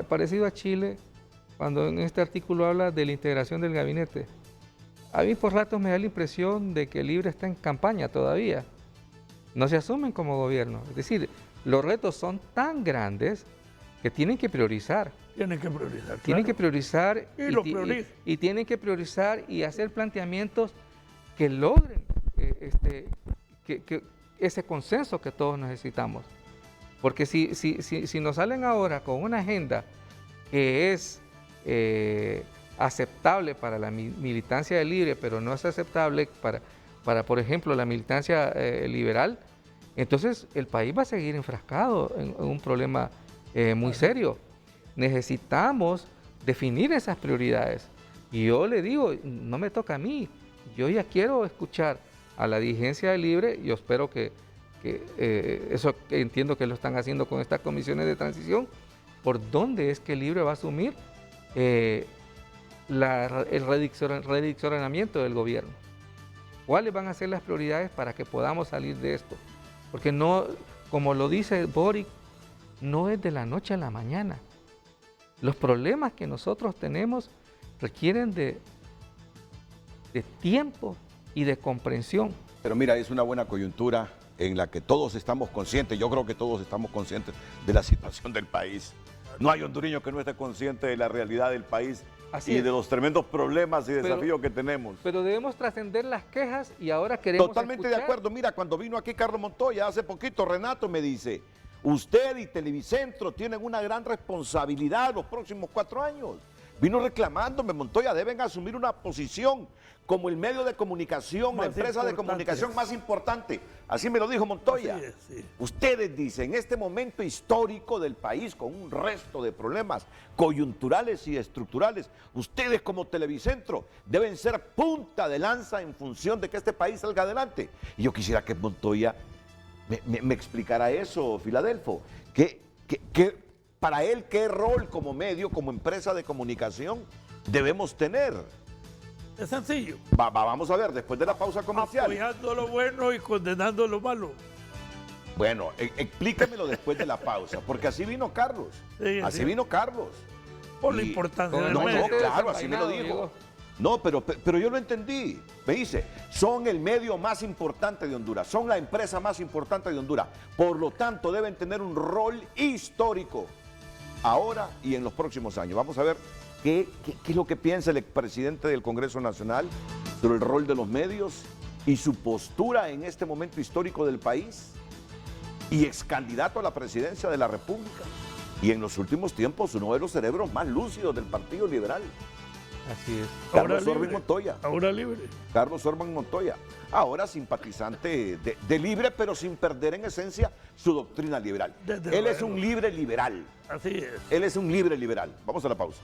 parecido a Chile, cuando en este artículo habla de la integración del gabinete. A mí por ratos me da la impresión de que Libre está en campaña todavía. No se asumen como gobierno. Es decir, los retos son tan grandes que tienen que priorizar. Tienen que priorizar. Tienen que priorizar Y tienen que priorizar y hacer planteamientos que logren ese consenso que todos necesitamos. Porque si nos salen ahora con una agenda que es aceptable para la militancia de Libre, pero no es aceptable para por ejemplo, la militancia liberal, entonces el país va a seguir enfrascado en un problema muy serio. Necesitamos definir esas prioridades. Y yo le digo, no me toca a mí, yo ya quiero escuchar a la dirigencia de Libre. Yo espero que eso entiendo que lo están haciendo con estas comisiones de transición, por dónde es que Libre va a asumir el redireccionamiento del gobierno. ¿Cuáles van a ser las prioridades para que podamos salir de esto? Porque no, como lo dice Boric, no es de la noche a la mañana. Los problemas que nosotros tenemos requieren de tiempo y de comprensión. Pero mira, es una buena coyuntura en la que todos estamos conscientes, yo creo que todos estamos conscientes de la situación del país. No hay hondureño que no esté consciente de la realidad del país y de los tremendos problemas y desafíos que tenemos. Pero debemos trascender las quejas y ahora queremos Totalmente escuchar. de acuerdo. Mira, cuando vino aquí Carlos Montoya hace poquito, Renato me dice, usted y Televicentro tienen una gran responsabilidad los próximos 4 años. Vino reclamándome, Montoya, deben asumir una posición como el medio de comunicación, la empresa de comunicación más importante. Así me lo dijo Montoya. Así es, sí. Ustedes dicen, en este momento histórico del país, con un resto de problemas coyunturales y estructurales, ustedes como Televicentro deben ser punta de lanza en función de que este país salga adelante. Y yo quisiera que Montoya me explicara eso, Filadelfo. Para él, ¿qué rol como medio, como empresa de comunicación debemos tener? Es sencillo. Vamos a ver, después de la pausa comercial. Apoyando lo bueno y condenando lo malo. Bueno, explíquemelo después de la pausa, porque así vino Carlos. Sí, así sí. vino Carlos. Por la importancia del No, medio. claro, así me lo dijo. Diego. No, pero yo lo entendí. Me dice, son el medio más importante de Honduras, son la empresa más importante de Honduras. Por lo tanto, deben tener un rol histórico ahora y en los próximos años. Vamos a ver qué es lo que piensa el expresidente del Congreso Nacional sobre el rol de los medios y su postura en este momento histórico del país, y ex candidato a la presidencia de la República, y en los últimos tiempos uno de los cerebros más lúcidos del Partido Liberal. Así es. Carlos Ahora Orbán libre. Montoya. Ahora libre. Carlos Orbán Montoya, ahora simpatizante de Libre, pero sin perder en esencia su doctrina liberal. Desde Él es luego. un libre liberal. Así es. Él es un libre liberal. Vamos a la pausa.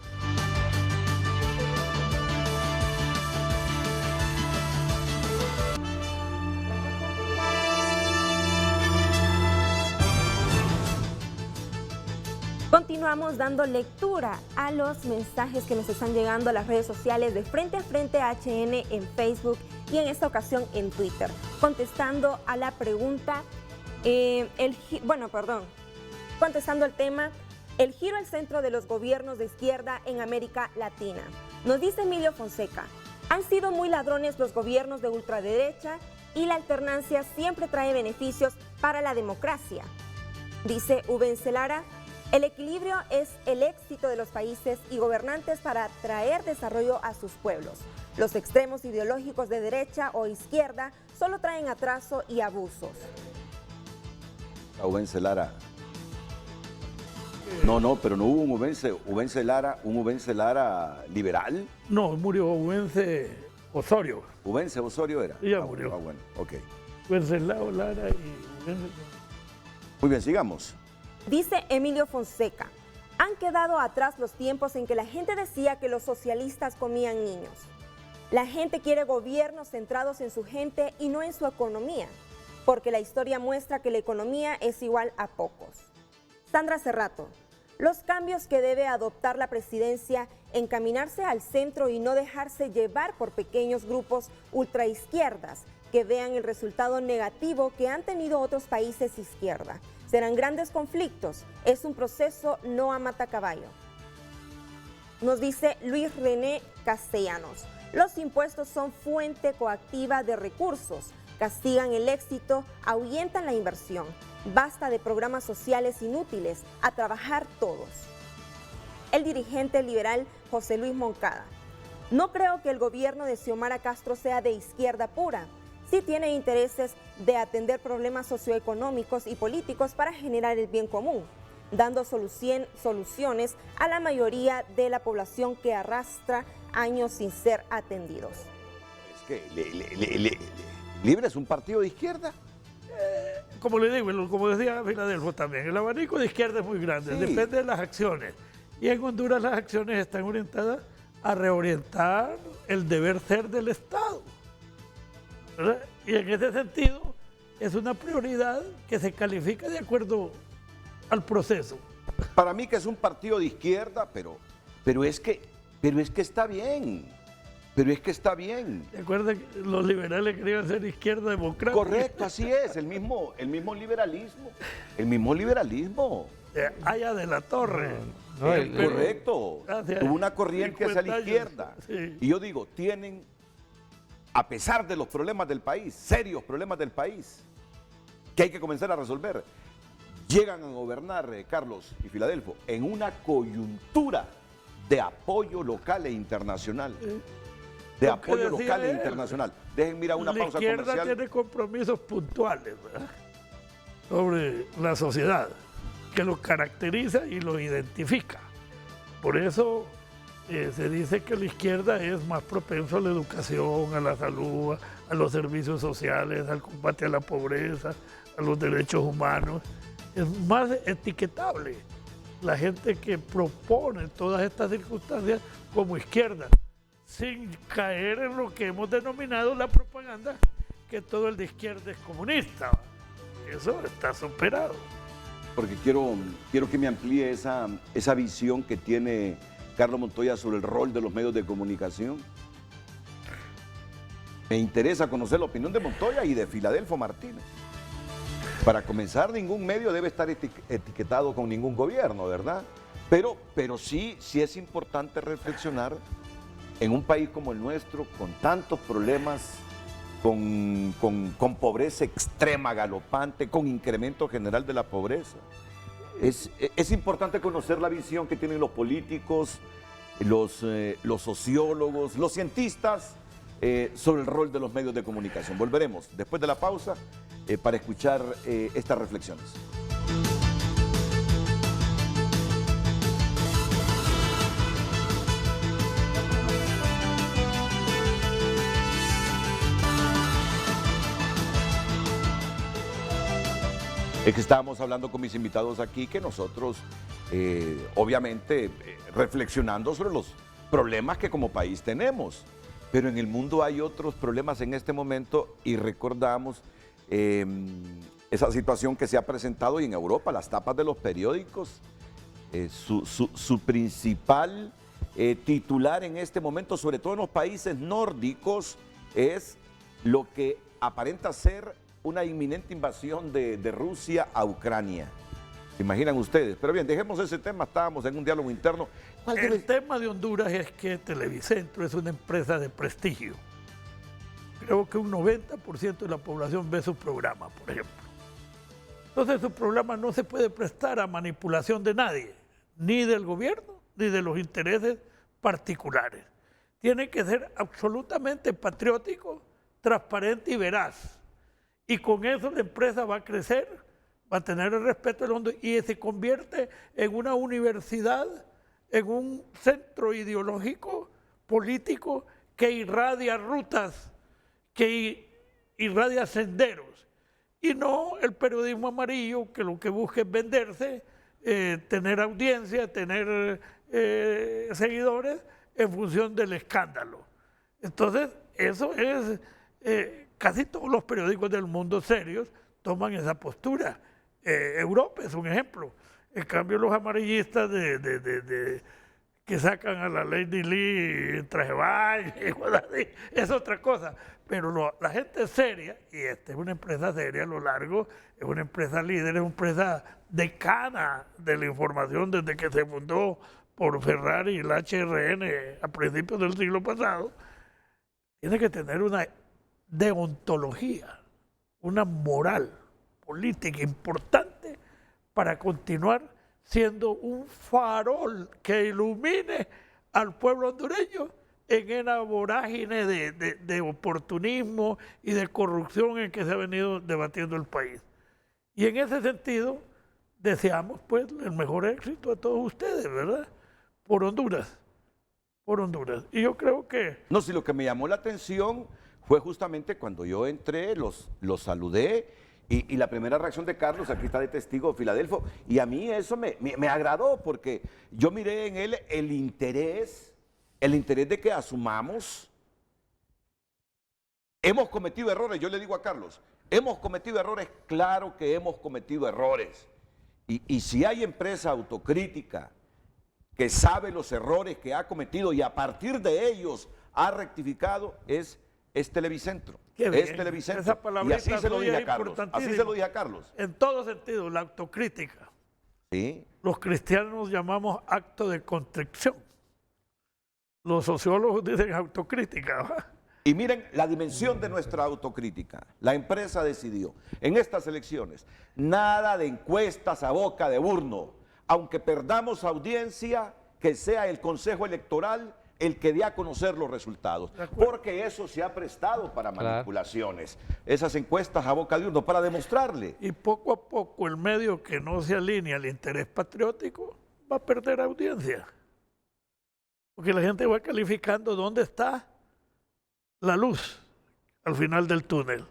Continuamos dando lectura a los mensajes que nos están llegando a las redes sociales de Frente a Frente HN en Facebook y en esta ocasión en Twitter, contestando a la pregunta, contestando al tema, el giro al centro de los gobiernos de izquierda en América Latina. Nos dice Emilio Fonseca, han sido muy ladrones los gobiernos de ultraderecha y la alternancia siempre trae beneficios para la democracia. Dice Uben Celara, el equilibrio es el éxito de los países y gobernantes para traer desarrollo a sus pueblos. Los extremos ideológicos de derecha o izquierda solo traen atraso y abusos. Rubén Celara. No, pero no hubo un Ubense Lara liberal. No, murió Ubense Osorio. Ubense Osorio era. Ya murió. Bueno, ok. Wenceslao Lara y Ubense. Muy bien, sigamos. Dice Emilio Fonseca, han quedado atrás los tiempos en que la gente decía que los socialistas comían niños. La gente quiere gobiernos centrados en su gente y no en su economía, porque la historia muestra que la economía es igual a pocos. Sandra Cerrato, los cambios que debe adoptar la presidencia, encaminarse al centro y no dejarse llevar por pequeños grupos ultraizquierdas que vean el resultado negativo que han tenido otros países izquierda. Serán grandes conflictos, es un proceso no a matacaballo. Nos dice Luis René Castellanos, los impuestos son fuente coactiva de recursos, castigan el éxito, ahuyentan la inversión. Basta de programas sociales inútiles, a trabajar todos. El dirigente liberal José Luis Moncada, no creo que el gobierno de Xiomara Castro sea de izquierda pura. Sí tiene intereses de atender problemas socioeconómicos y políticos para generar el bien común, dando soluciones a la mayoría de la población que arrastra años sin ser atendidos. Es que Libre es un partido de izquierda. Como le digo, como decía Filadelfo también, el abanico de izquierda es muy grande, Sí. depende de las acciones. Y en Honduras las acciones están orientadas a reorientar el deber ser del Estado, ¿verdad? Y en ese sentido es una prioridad que se califica de acuerdo al proceso. Para mí que es un partido de izquierda, pero es que está bien. Pero es que está bien. ¿Se acuerdan que los liberales querían ser izquierda democrática? Correcto, así es, el mismo liberalismo. El mismo liberalismo. Allá de la Torre. No, Correcto. Gracias. Tuvo una corriente hacia 50 la años. izquierda. Sí. Y yo digo, tienen, a pesar de los problemas del país, serios problemas del país, que hay que comenzar a resolver, llegan a gobernar, Carlos y Filadelfo, en una coyuntura de apoyo local e internacional. De Lo que apoyo decía local e él. internacional. Dejen mirar una La pausa izquierda comercial. tiene compromisos puntuales, ¿verdad?, sobre la sociedad, que lo caracteriza y lo identifica. Por eso se dice que la izquierda es más propenso a la educación, a la salud, a los servicios sociales, al combate a la pobreza, a los derechos humanos. Es más etiquetable la gente que propone todas estas circunstancias como izquierda, sin caer en lo que hemos denominado la propaganda, que todo el de izquierda es comunista. Eso está superado. Porque quiero que me amplíe esa visión que tiene Carlos Montoya sobre el rol de los medios de comunicación. Me interesa conocer la opinión de Montoya y de Filadelfo Martínez. Para comenzar, ningún medio debe estar etiquetado con ningún gobierno, ¿verdad? Pero sí es importante reflexionar en un país como el nuestro, con tantos problemas, con pobreza extrema, galopante, con incremento general de la pobreza. Es importante conocer la visión que tienen los políticos, los sociólogos, los cientistas sobre el rol de los medios de comunicación. Volveremos después de la pausa para escuchar estas reflexiones. Es que estábamos hablando con mis invitados aquí que nosotros, obviamente, reflexionando sobre los problemas que como país tenemos, pero en el mundo hay otros problemas en este momento y recordamos esa situación que se ha presentado y en Europa, las tapas de los periódicos, su principal titular en este momento, sobre todo en los países nórdicos, es lo que aparenta ser una inminente invasión de Rusia a Ucrania. ¿Se imaginan ustedes? Pero bien, dejemos ese tema, estábamos en un diálogo interno. El tema de Honduras es que Televicentro es una empresa de prestigio. Creo que un 90% de la población ve su programa, por ejemplo. Entonces su programa no se puede prestar a manipulación de nadie, ni del gobierno, ni de los intereses particulares. Tiene que ser absolutamente patriótico, transparente y veraz. Y con eso la empresa va a crecer, mantener el respeto del mundo y se convierte en una universidad, en un centro ideológico, político, que irradia rutas, que irradia senderos, y no el periodismo amarillo que lo que busca es venderse, tener audiencia, tener seguidores en función del escándalo. Entonces, eso es, casi todos los periódicos del mundo serios toman esa postura. Europa es un ejemplo. En cambio, los amarillistas que sacan a la Lady Lee en traje de baño, es otra cosa. Pero la gente seria, y esta es una empresa seria a lo largo, es una empresa líder, es una empresa decana de la información desde que se fundó por Ferrari y el HRN a principios del siglo pasado, tiene que tener una deontología, una moral política importante para continuar siendo un farol que ilumine al pueblo hondureño en una vorágine de oportunismo y de corrupción en que se ha venido debatiendo el país. Y en ese sentido, deseamos pues el mejor éxito a todos ustedes, ¿verdad? Por Honduras, por Honduras. Y yo creo que... No, si lo que me llamó la atención fue justamente cuando yo entré, los saludé, y la primera reacción de Carlos, aquí está de testigo Filadelfo, y a mí eso me agradó, porque yo miré en él el interés de que asumamos. Hemos cometido errores, yo le digo a Carlos, hemos cometido errores, claro que hemos cometido errores. Y si hay empresa autocrítica que sabe los errores que ha cometido y a partir de ellos ha rectificado, es Televicentro. Es Televicentro. Esa Y así se lo tuya dije es a Carlos. Así se lo dije a Carlos. En todo sentido, la autocrítica. Sí. Los cristianos llamamos acto de contrición. Los sociólogos dicen autocrítica, ¿verdad? Y miren la dimensión de nuestra autocrítica. La empresa decidió en estas elecciones nada de encuestas a boca de urno. Aunque perdamos audiencia, que sea el Consejo Electoral el que dé a conocer los resultados. Porque eso se ha prestado para manipulaciones. Esas encuestas a boca de urno para demostrarle. Y poco a poco el medio que no se alinea al interés patriótico va a perder audiencia. Porque la gente va calificando dónde está la luz al final del túnel.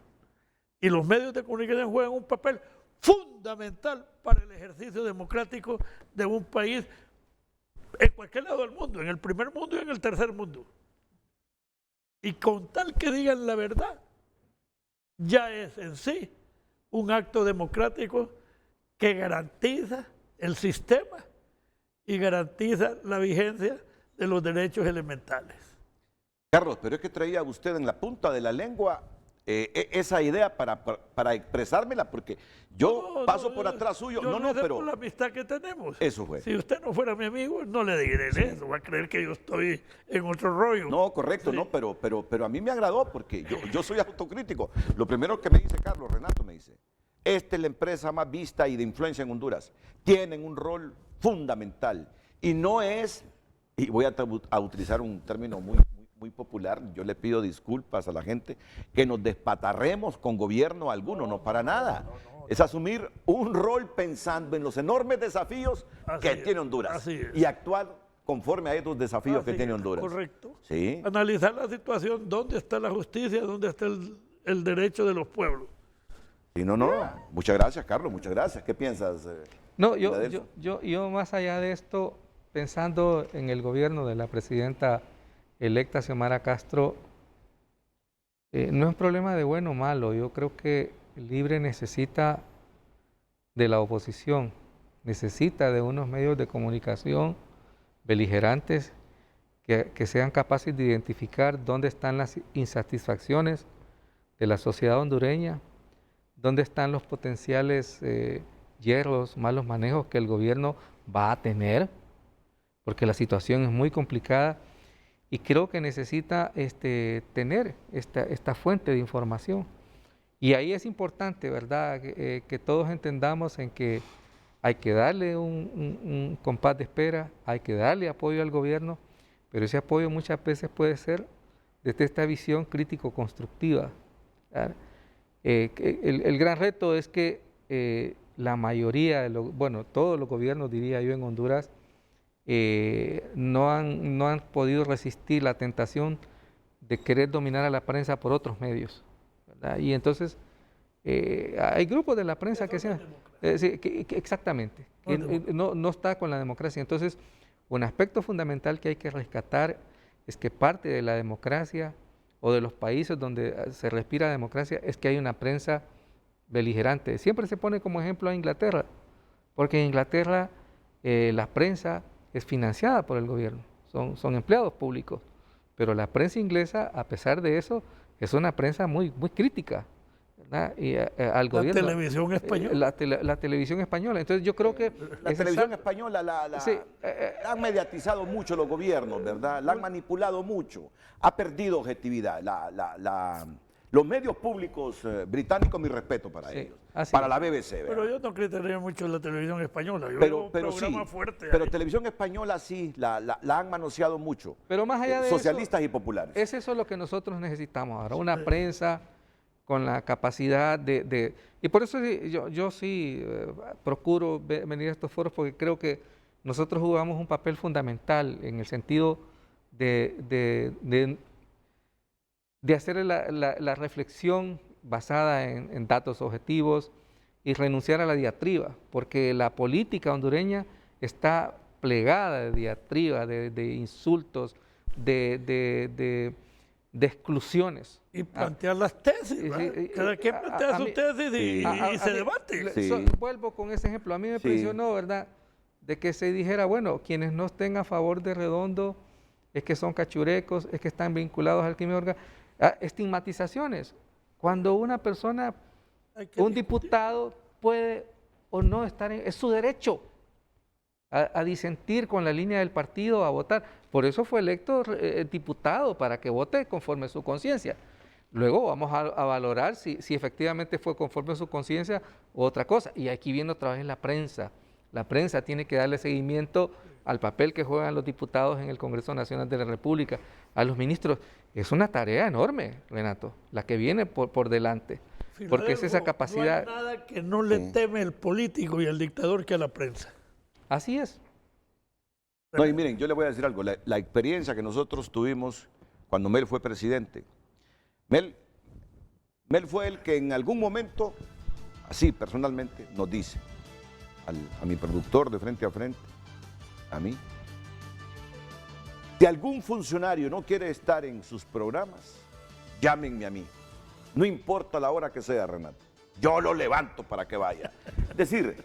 Y los medios de comunicación juegan un papel fundamental para el ejercicio democrático de un país en cualquier lado del mundo, en el primer mundo y en el tercer mundo. Y con tal que digan la verdad, ya es en sí un acto democrático que garantiza el sistema y garantiza la vigencia de los derechos elementales. Carlos, pero es que traía usted en la punta de la lengua esa idea para expresármela, porque yo paso por atrás suyo. Pero por la amistad que tenemos. Eso fue. Si usted no fuera mi amigo, no le diré eso. Va a creer que yo estoy en otro rollo. No, correcto, Sí. no, pero a mí me agradó porque yo soy autocrítico. Lo primero que me dice Carlos, Renato me dice, esta es la empresa más vista y de influencia en Honduras. Tienen un rol fundamental y no es, y voy a utilizar un término muy popular, yo le pido disculpas a la gente, que nos despatarremos con gobierno alguno, no para nada. Es asumir un rol pensando en los enormes desafíos que tiene Honduras y actuar conforme a estos desafíos que tiene Honduras. Correcto. Sí. Analizar la situación, dónde está la justicia, dónde está el derecho de los pueblos. Sí, no. Muchas gracias, Carlos, muchas gracias. ¿Qué piensas? No, Filadelfo? yo más allá de esto, pensando en el gobierno de la presidenta electa Xiomara Castro, no es un problema de bueno o malo. Yo creo que Libre necesita de la oposición, necesita de unos medios de comunicación beligerantes que sean capaces de identificar dónde están las insatisfacciones de la sociedad hondureña, dónde están los potenciales hierros, malos manejos que el gobierno va a tener, porque la situación es muy complicada. Y creo que necesita tener esta fuente de información. Y ahí es importante, ¿verdad?, que todos entendamos en que hay que darle un compás de espera, hay que darle apoyo al gobierno, pero ese apoyo muchas veces puede ser desde esta visión crítico-constructiva. El gran reto es que la mayoría, bueno, todos los gobiernos, diría yo, en Honduras, no han podido resistir la tentación de querer dominar a la prensa por otros medios, ¿verdad? Y entonces hay grupos de la prensa que sean... sí, exactamente, no está con la democracia. Entonces, un aspecto fundamental que hay que rescatar es que parte de la democracia o de los países donde se respira democracia es que hay una prensa beligerante. Siempre se pone como ejemplo a Inglaterra, porque en Inglaterra la prensa es financiada por el gobierno, son empleados públicos, pero la prensa inglesa, a pesar de eso, es una prensa muy crítica, ¿verdad? Y al gobierno. La televisión española. La televisión española. Entonces yo creo que... La televisión española la han mediatizado mucho los gobiernos, ¿verdad? La han manipulado mucho. Ha perdido objetividad. Los medios públicos británicos, mi respeto para ellos. Para la BBC, ¿verdad? Pero yo no criticaría mucho la televisión española. Yo veo Pero un programa fuerte. Pero ahí. televisión española sí, la han manoseado mucho. Pero más allá de socialistas eso, y populares. Es eso lo que nosotros necesitamos ahora, una prensa con la capacidad de... Y por eso yo sí procuro venir a estos foros, porque creo que nosotros jugamos un papel fundamental en el sentido de hacer la reflexión basada en datos objetivos y renunciar a la diatriba, porque la política hondureña está plegada de diatriba, de insultos, de exclusiones. Y plantear las tesis, ¿verdad? Cada quien plantea su tesis y se debate. Sí. Vuelvo con ese ejemplo. A mí me impresionó, ¿verdad?, de que se dijera, bueno, quienes no estén a favor de Redondo es que son cachurecos, es que están vinculados al crimen organizado. Estigmatizaciones. Cuando una persona, un diputado puede o no estar es su derecho a disentir con la línea del partido, a votar. Por eso fue electo diputado, para que vote conforme a su conciencia. Luego vamos a valorar si efectivamente fue conforme a su conciencia u otra cosa. Y aquí viene otra vez la prensa. La prensa tiene que darle seguimiento al papel que juegan los diputados en el Congreso Nacional de la República, a los ministros. Es una tarea enorme, Renato, la que viene por delante. Porque es esa capacidad... No hay nada que no le teme el político y el dictador que a la prensa. Así es. No, y miren, yo le voy a decir algo. La experiencia que nosotros tuvimos cuando Mel fue presidente. Mel fue el que en algún momento, así personalmente, nos dice a mi productor de Frente a Frente, a mí, si algún funcionario no quiere estar en sus programas, llámenme a mí. No importa la hora que sea, Renato. Yo lo levanto para que vaya. Es decir,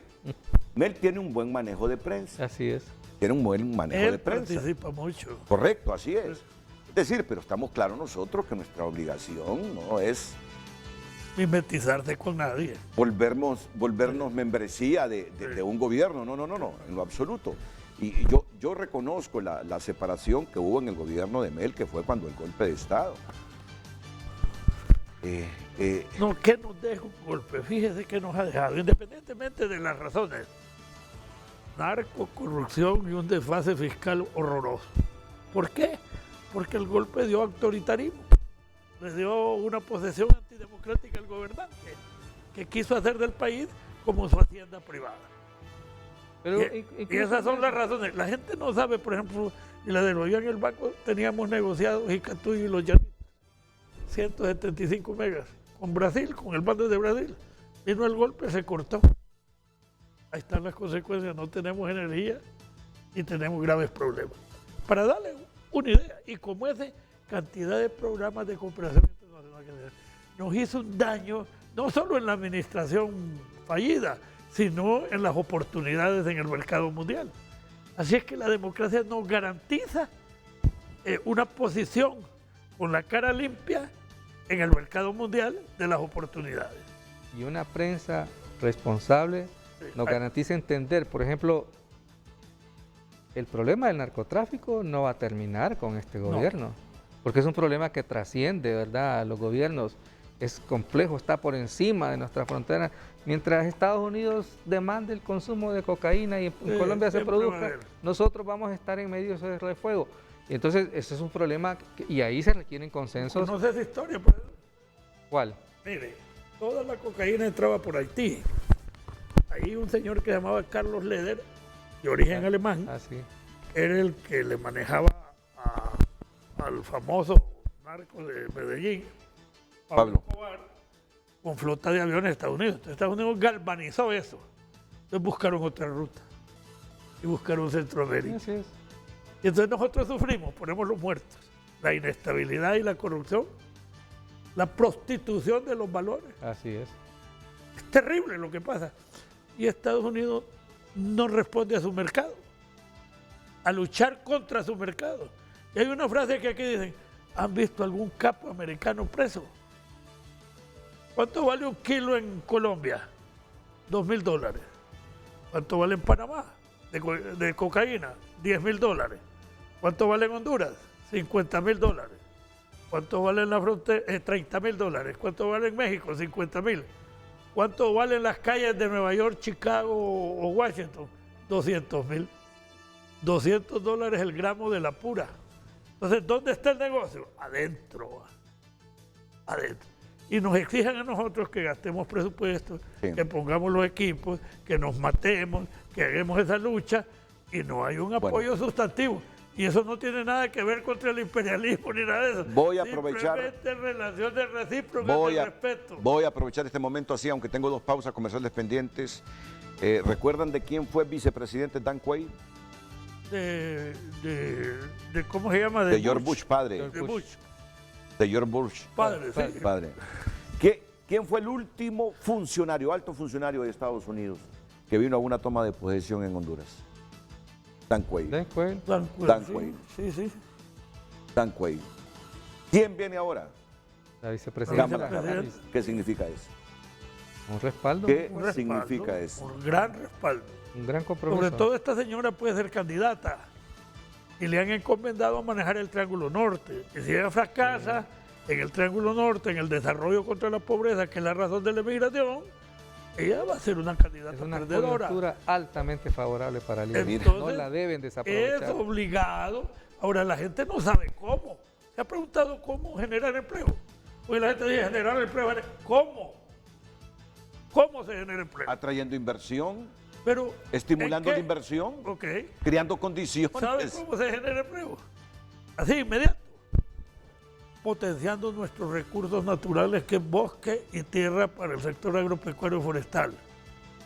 Mel tiene un buen manejo de prensa. Así es. Tiene un buen manejo de prensa. Participa mucho. Correcto, así es. Es decir, pero estamos claros nosotros que nuestra obligación no es Mimetizarse con nadie. volvernos membresía de un gobierno. No, en lo absoluto. Y yo reconozco la separación que hubo en el gobierno de Mel, que fue cuando el golpe de Estado. No, que nos deja un golpe. Fíjese que nos ha dejado, independientemente de las razones. Narco, corrupción y un desfase fiscal horroroso. ¿Por qué? Porque el golpe dio autoritarismo. Le dio una posesión antidemocrática al gobernante, que quiso hacer del país como su hacienda privada. Pero y esas son las razones. La gente no sabe, por ejemplo, y la de en el banco teníamos negociado Jicatuy y los Llanitos, 175 megas, con Brasil, con el bando de Brasil. Vino el golpe, se cortó. Ahí están las consecuencias, no tenemos energía y tenemos graves problemas. Para darle una idea, y como ese cantidad de programas de cooperación internacional que nos hizo un daño, no solo en la administración fallida, sino en las oportunidades en el mercado mundial. Así es que la democracia nos garantiza una posición con la cara limpia en el mercado mundial de las oportunidades. Y una prensa responsable nos garantiza entender, por ejemplo, el problema del narcotráfico no va a terminar con este gobierno, porque es un problema que trasciende, ¿verdad?, a los gobiernos. Es complejo, está por encima de nuestra frontera. Mientras Estados Unidos demande el consumo de cocaína y en Colombia se produzca, nosotros vamos a estar en medio de ese fuego. Y entonces ese es un problema y ahí se requieren consensos. ¿Conoce esa historia? Pues? ¿Cuál? Mire, toda la cocaína entraba por Haití. Ahí un señor que se llamaba Carlos Leder, de origen alemán, Sí. era el que le manejaba al famoso narco de Medellín, Pablo Escobar, con flota de aviones de Estados Unidos. Entonces Estados Unidos galvanizó eso. Entonces buscaron otra ruta y buscaron Centroamérica. Así es. Y entonces nosotros sufrimos, ponemos los muertos, la inestabilidad y la corrupción, la prostitución de los valores. Así es. Es terrible lo que pasa. Y Estados Unidos no responde a su mercado, a luchar contra su mercado. Y hay una frase que aquí dicen, ¿han visto algún capo americano preso? ¿Cuánto vale un kilo en Colombia? $2.000. ¿Cuánto vale en Panamá de cocaína? $10.000. ¿Cuánto vale en Honduras? $50.000. ¿Cuánto vale en la frontera? $30.000. ¿Cuánto vale en México? $50.000. ¿Cuánto valen las calles de Nueva York, Chicago o Washington? $200.000. $200 el gramo de la pura. Entonces, ¿dónde está el negocio? Adentro. Adentro. Y nos exigen a nosotros que gastemos presupuestos, Sí. que pongamos los equipos, que nos matemos, que hagamos esa lucha, y no hay un apoyo sustantivo. Y eso no tiene nada que ver contra el imperialismo ni nada de eso. Voy a aprovechar. Simplemente relaciones recíprocas de respeto. Voy a aprovechar este momento así, aunque tengo 2 pausas comerciales pendientes. ¿Recuerdan de quién fue vicepresidente Dan Quayle? De ¿cómo se llama? De George Bush, padre. De Bush, De George Bush, padre, sí. padre. ¿Quién fue el último funcionario, alto funcionario de Estados Unidos que vino a una toma de posesión en Honduras? Dan Quayle. Dan Quayle. Dan Sí, Quayle. sí. Dan Quayle. ¿Quién viene ahora? La vicepresidenta. Cámara. Harris. ¿Qué significa eso? Un respaldo. ¿Qué Un respaldo, significa eso? Un gran respaldo. Un gran compromiso. Sobre todo esta señora puede ser candidata y le han encomendado manejar el Triángulo Norte. Y si ella fracasa en el Triángulo Norte, en el desarrollo contra la pobreza, que es la razón de la emigración, ella va a ser una candidata Es una perdedora. coyuntura altamente favorable para el INE. Entonces, No la deben Es desaprovechar. obligado. Ahora, la gente no sabe cómo. Se ha preguntado cómo generar empleo. Porque la gente dice generar empleo. ¿Cómo? ¿Cómo se genera empleo? Atrayendo inversión, Pero, estimulando ¿en la qué? inversión, Ok. creando condiciones. ¿Sabes cómo se genera empleo? Así, inmediato. Potenciando nuestros recursos naturales, que es bosque y tierra para el sector agropecuario y forestal.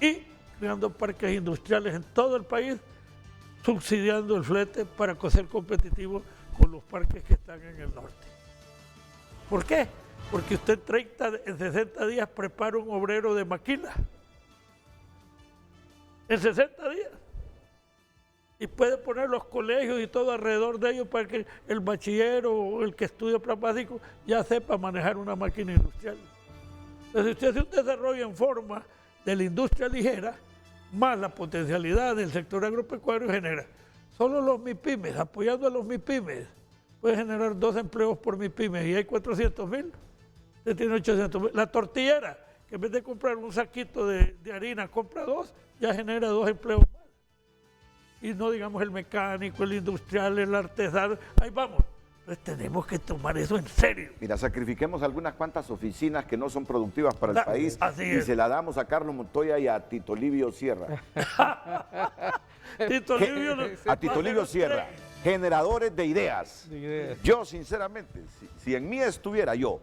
Y creando parques industriales en todo el país, subsidiando el flete para ser competitivo con los parques que están en el norte. ¿Por qué? Porque usted en 60 días prepara un obrero de maquila. En 60 días. Y puede poner los colegios y todo alrededor de ellos para que el bachiller o el que estudia plan básico ya sepa manejar una máquina industrial. Entonces, si usted hace un desarrollo en forma de la industria ligera, más la potencialidad del sector agropecuario genera. Solo los MIPYMES, apoyando a los MIPYMES, puede generar 2 empleos por MIPYMES y hay 400.000. Usted tiene 800.000. La tortillera, que en vez de comprar un saquito de harina, compra 2, ya genera 2 empleos más. Y no digamos el mecánico, el industrial, el artesano, ahí vamos. Entonces tenemos que tomar eso en serio. Mira, sacrifiquemos algunas cuantas oficinas que no son productivas para el país así y es. se la damos a Carlos Montoya y a Tito Livio Sierra. Tito Livio no- A Tito Livio Sierra, generadores de ideas. De ideas. Yo, sinceramente, si en mí estuviera yo,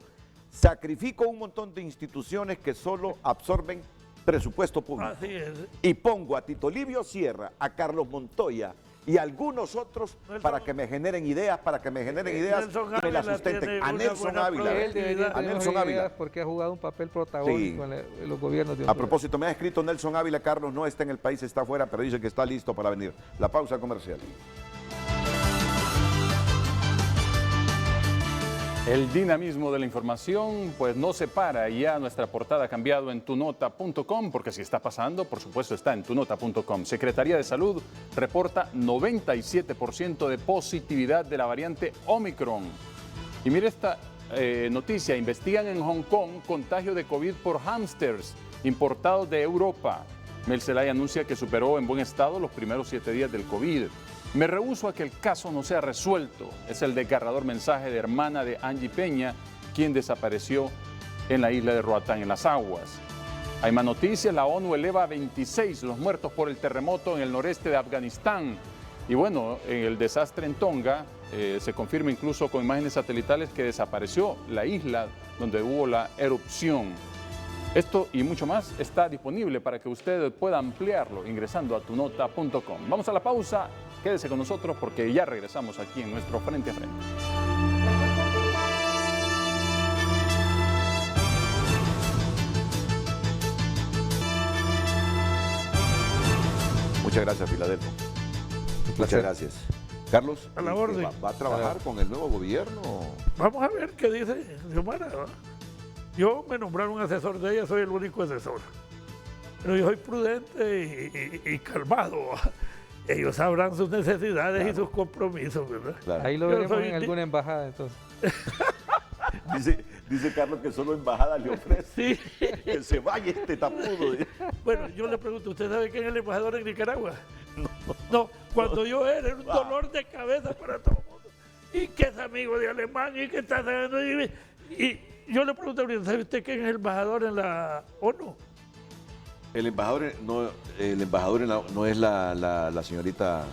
sacrifico un montón de instituciones que solo absorben presupuesto público. Así es. Y pongo a Tito Livio Sierra, a Carlos Montoya y a algunos otros Nelson- para que me generen ideas, Nelson y me las Ávila sustenten. tiene A una Nelson buena Ávila. Él debería A tener Nelson ideas Ávila. porque ha jugado un papel protagónico en los gobiernos de A Honduras. propósito, me ha escrito Nelson Ávila, Carlos no está en el país, está afuera, pero dice que está listo para venir. La pausa comercial. El dinamismo de la información pues no se para y ya nuestra portada ha cambiado en tunota.com porque si está pasando, por supuesto está en tunota.com. Secretaría de Salud reporta 97% de positividad de la variante Omicron. Y mire esta noticia, investigan en Hong Kong contagio de COVID por hámsters importados de Europa. Mel Zelaya anuncia que superó en buen estado los primeros 7 días del COVID. Me rehúso a que el caso no sea resuelto. Es el desgarrador mensaje de hermana de Angie Peña, quien desapareció en la isla de Roatán, en las aguas. Hay más noticias, la ONU eleva a 26 los muertos por el terremoto en el noreste de Afganistán. Y bueno, en el desastre en Tonga se confirma incluso con imágenes satelitales que desapareció la isla donde hubo la erupción. Esto y mucho más está disponible para que usted pueda ampliarlo ingresando a tunota.com. Vamos a la pausa, quédese con nosotros porque ya regresamos aquí en nuestro Frente a Frente. Muchas gracias, Filadelfo. Muchas placer. gracias. Carlos, A la orden. ¿va a trabajar con el nuevo gobierno? Vamos a ver qué dice Xiomara, ¿va? Yo me nombraron asesor de ella, soy el único asesor. Pero yo soy prudente y calmado, ¿va? Ellos sabrán sus necesidades y sus compromisos, ¿verdad? Claro. Ahí lo Yo veremos soy en de- alguna embajada, entonces. Dice Carlos que solo embajada le ofrece Sí. que se vaya este tapudo. Bueno, yo le pregunto, ¿usted sabe quién es el embajador en Nicaragua? No, cuando yo era un dolor de cabeza para todo el mundo. Y que es amigo de Alemania y que está saliendo. Y yo le pregunto, ¿sabe usted quién es el embajador en la ONU? El embajador no es la señorita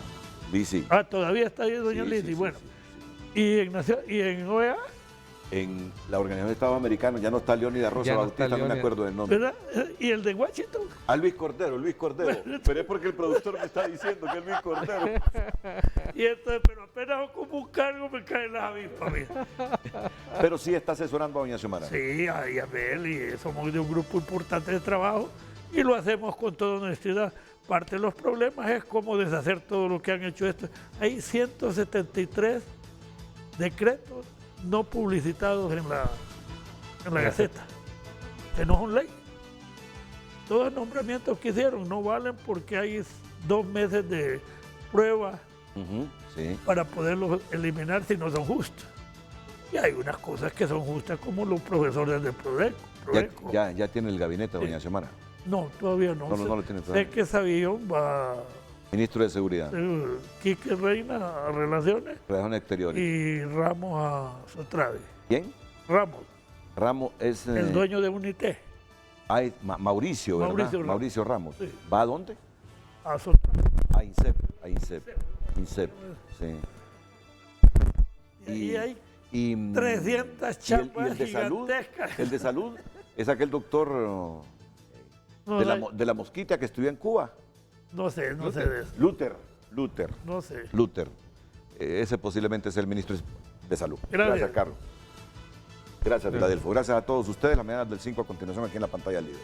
Lisi. Ah, todavía está ahí doña Sí, Lizzy. sí, Bueno, sí, y en OEA, En la Organización de Estados Americanos ya no está Leónidas Rosa Ya no Bautista, está no me Leónidas. acuerdo del nombre. ¿verdad? Y el de Washington. Ah, Luis Cordero. Pero es porque el productor me está diciendo que es Luis Cordero. Y entonces, pero apenas ocupo un cargo, me caen las avispas. Mira. Pero sí está asesorando a doña Xiomara. Sí, a Abel, y somos de un grupo importante de trabajo y lo hacemos con toda honestidad. Parte de los problemas es cómo deshacer todo lo que han hecho esto. Hay 173 decretos no publicitados en la Gaceta, que no son ley. Todos los nombramientos que hicieron no valen porque hay 2 meses de prueba Ujú, sí. para poderlos eliminar si no son justos. Y hay unas cosas que son justas como los profesores de Prodeco. Ya tiene el gabinete, doña Xiomara. No, todavía no. No lo tiene todavía. Sé que Savillón va, Ministro de Seguridad, Quique Reina a Relaciones Relaciones Exteriores. y Ramos a Sotravi. ¿Quién? Ramos, Ramos es... el dueño de Unité, Mauricio, ¿verdad? Mauricio Ramos. Mauricio Ramos. Sí. ¿Va a dónde? a Sotravi. A INSEP. INSEP, sí. Y hay y, 300 y el chambas de salud, gigantescas. el de salud es aquel doctor No, de la mosquita que estudió en Cuba. no sé de eso. Luther. No sé. Ese posiblemente es el ministro de salud. Gracias. Carlos. Gracias, Filadelfo. Gracias a todos ustedes. La mañana del 5 a continuación aquí en la pantalla líder.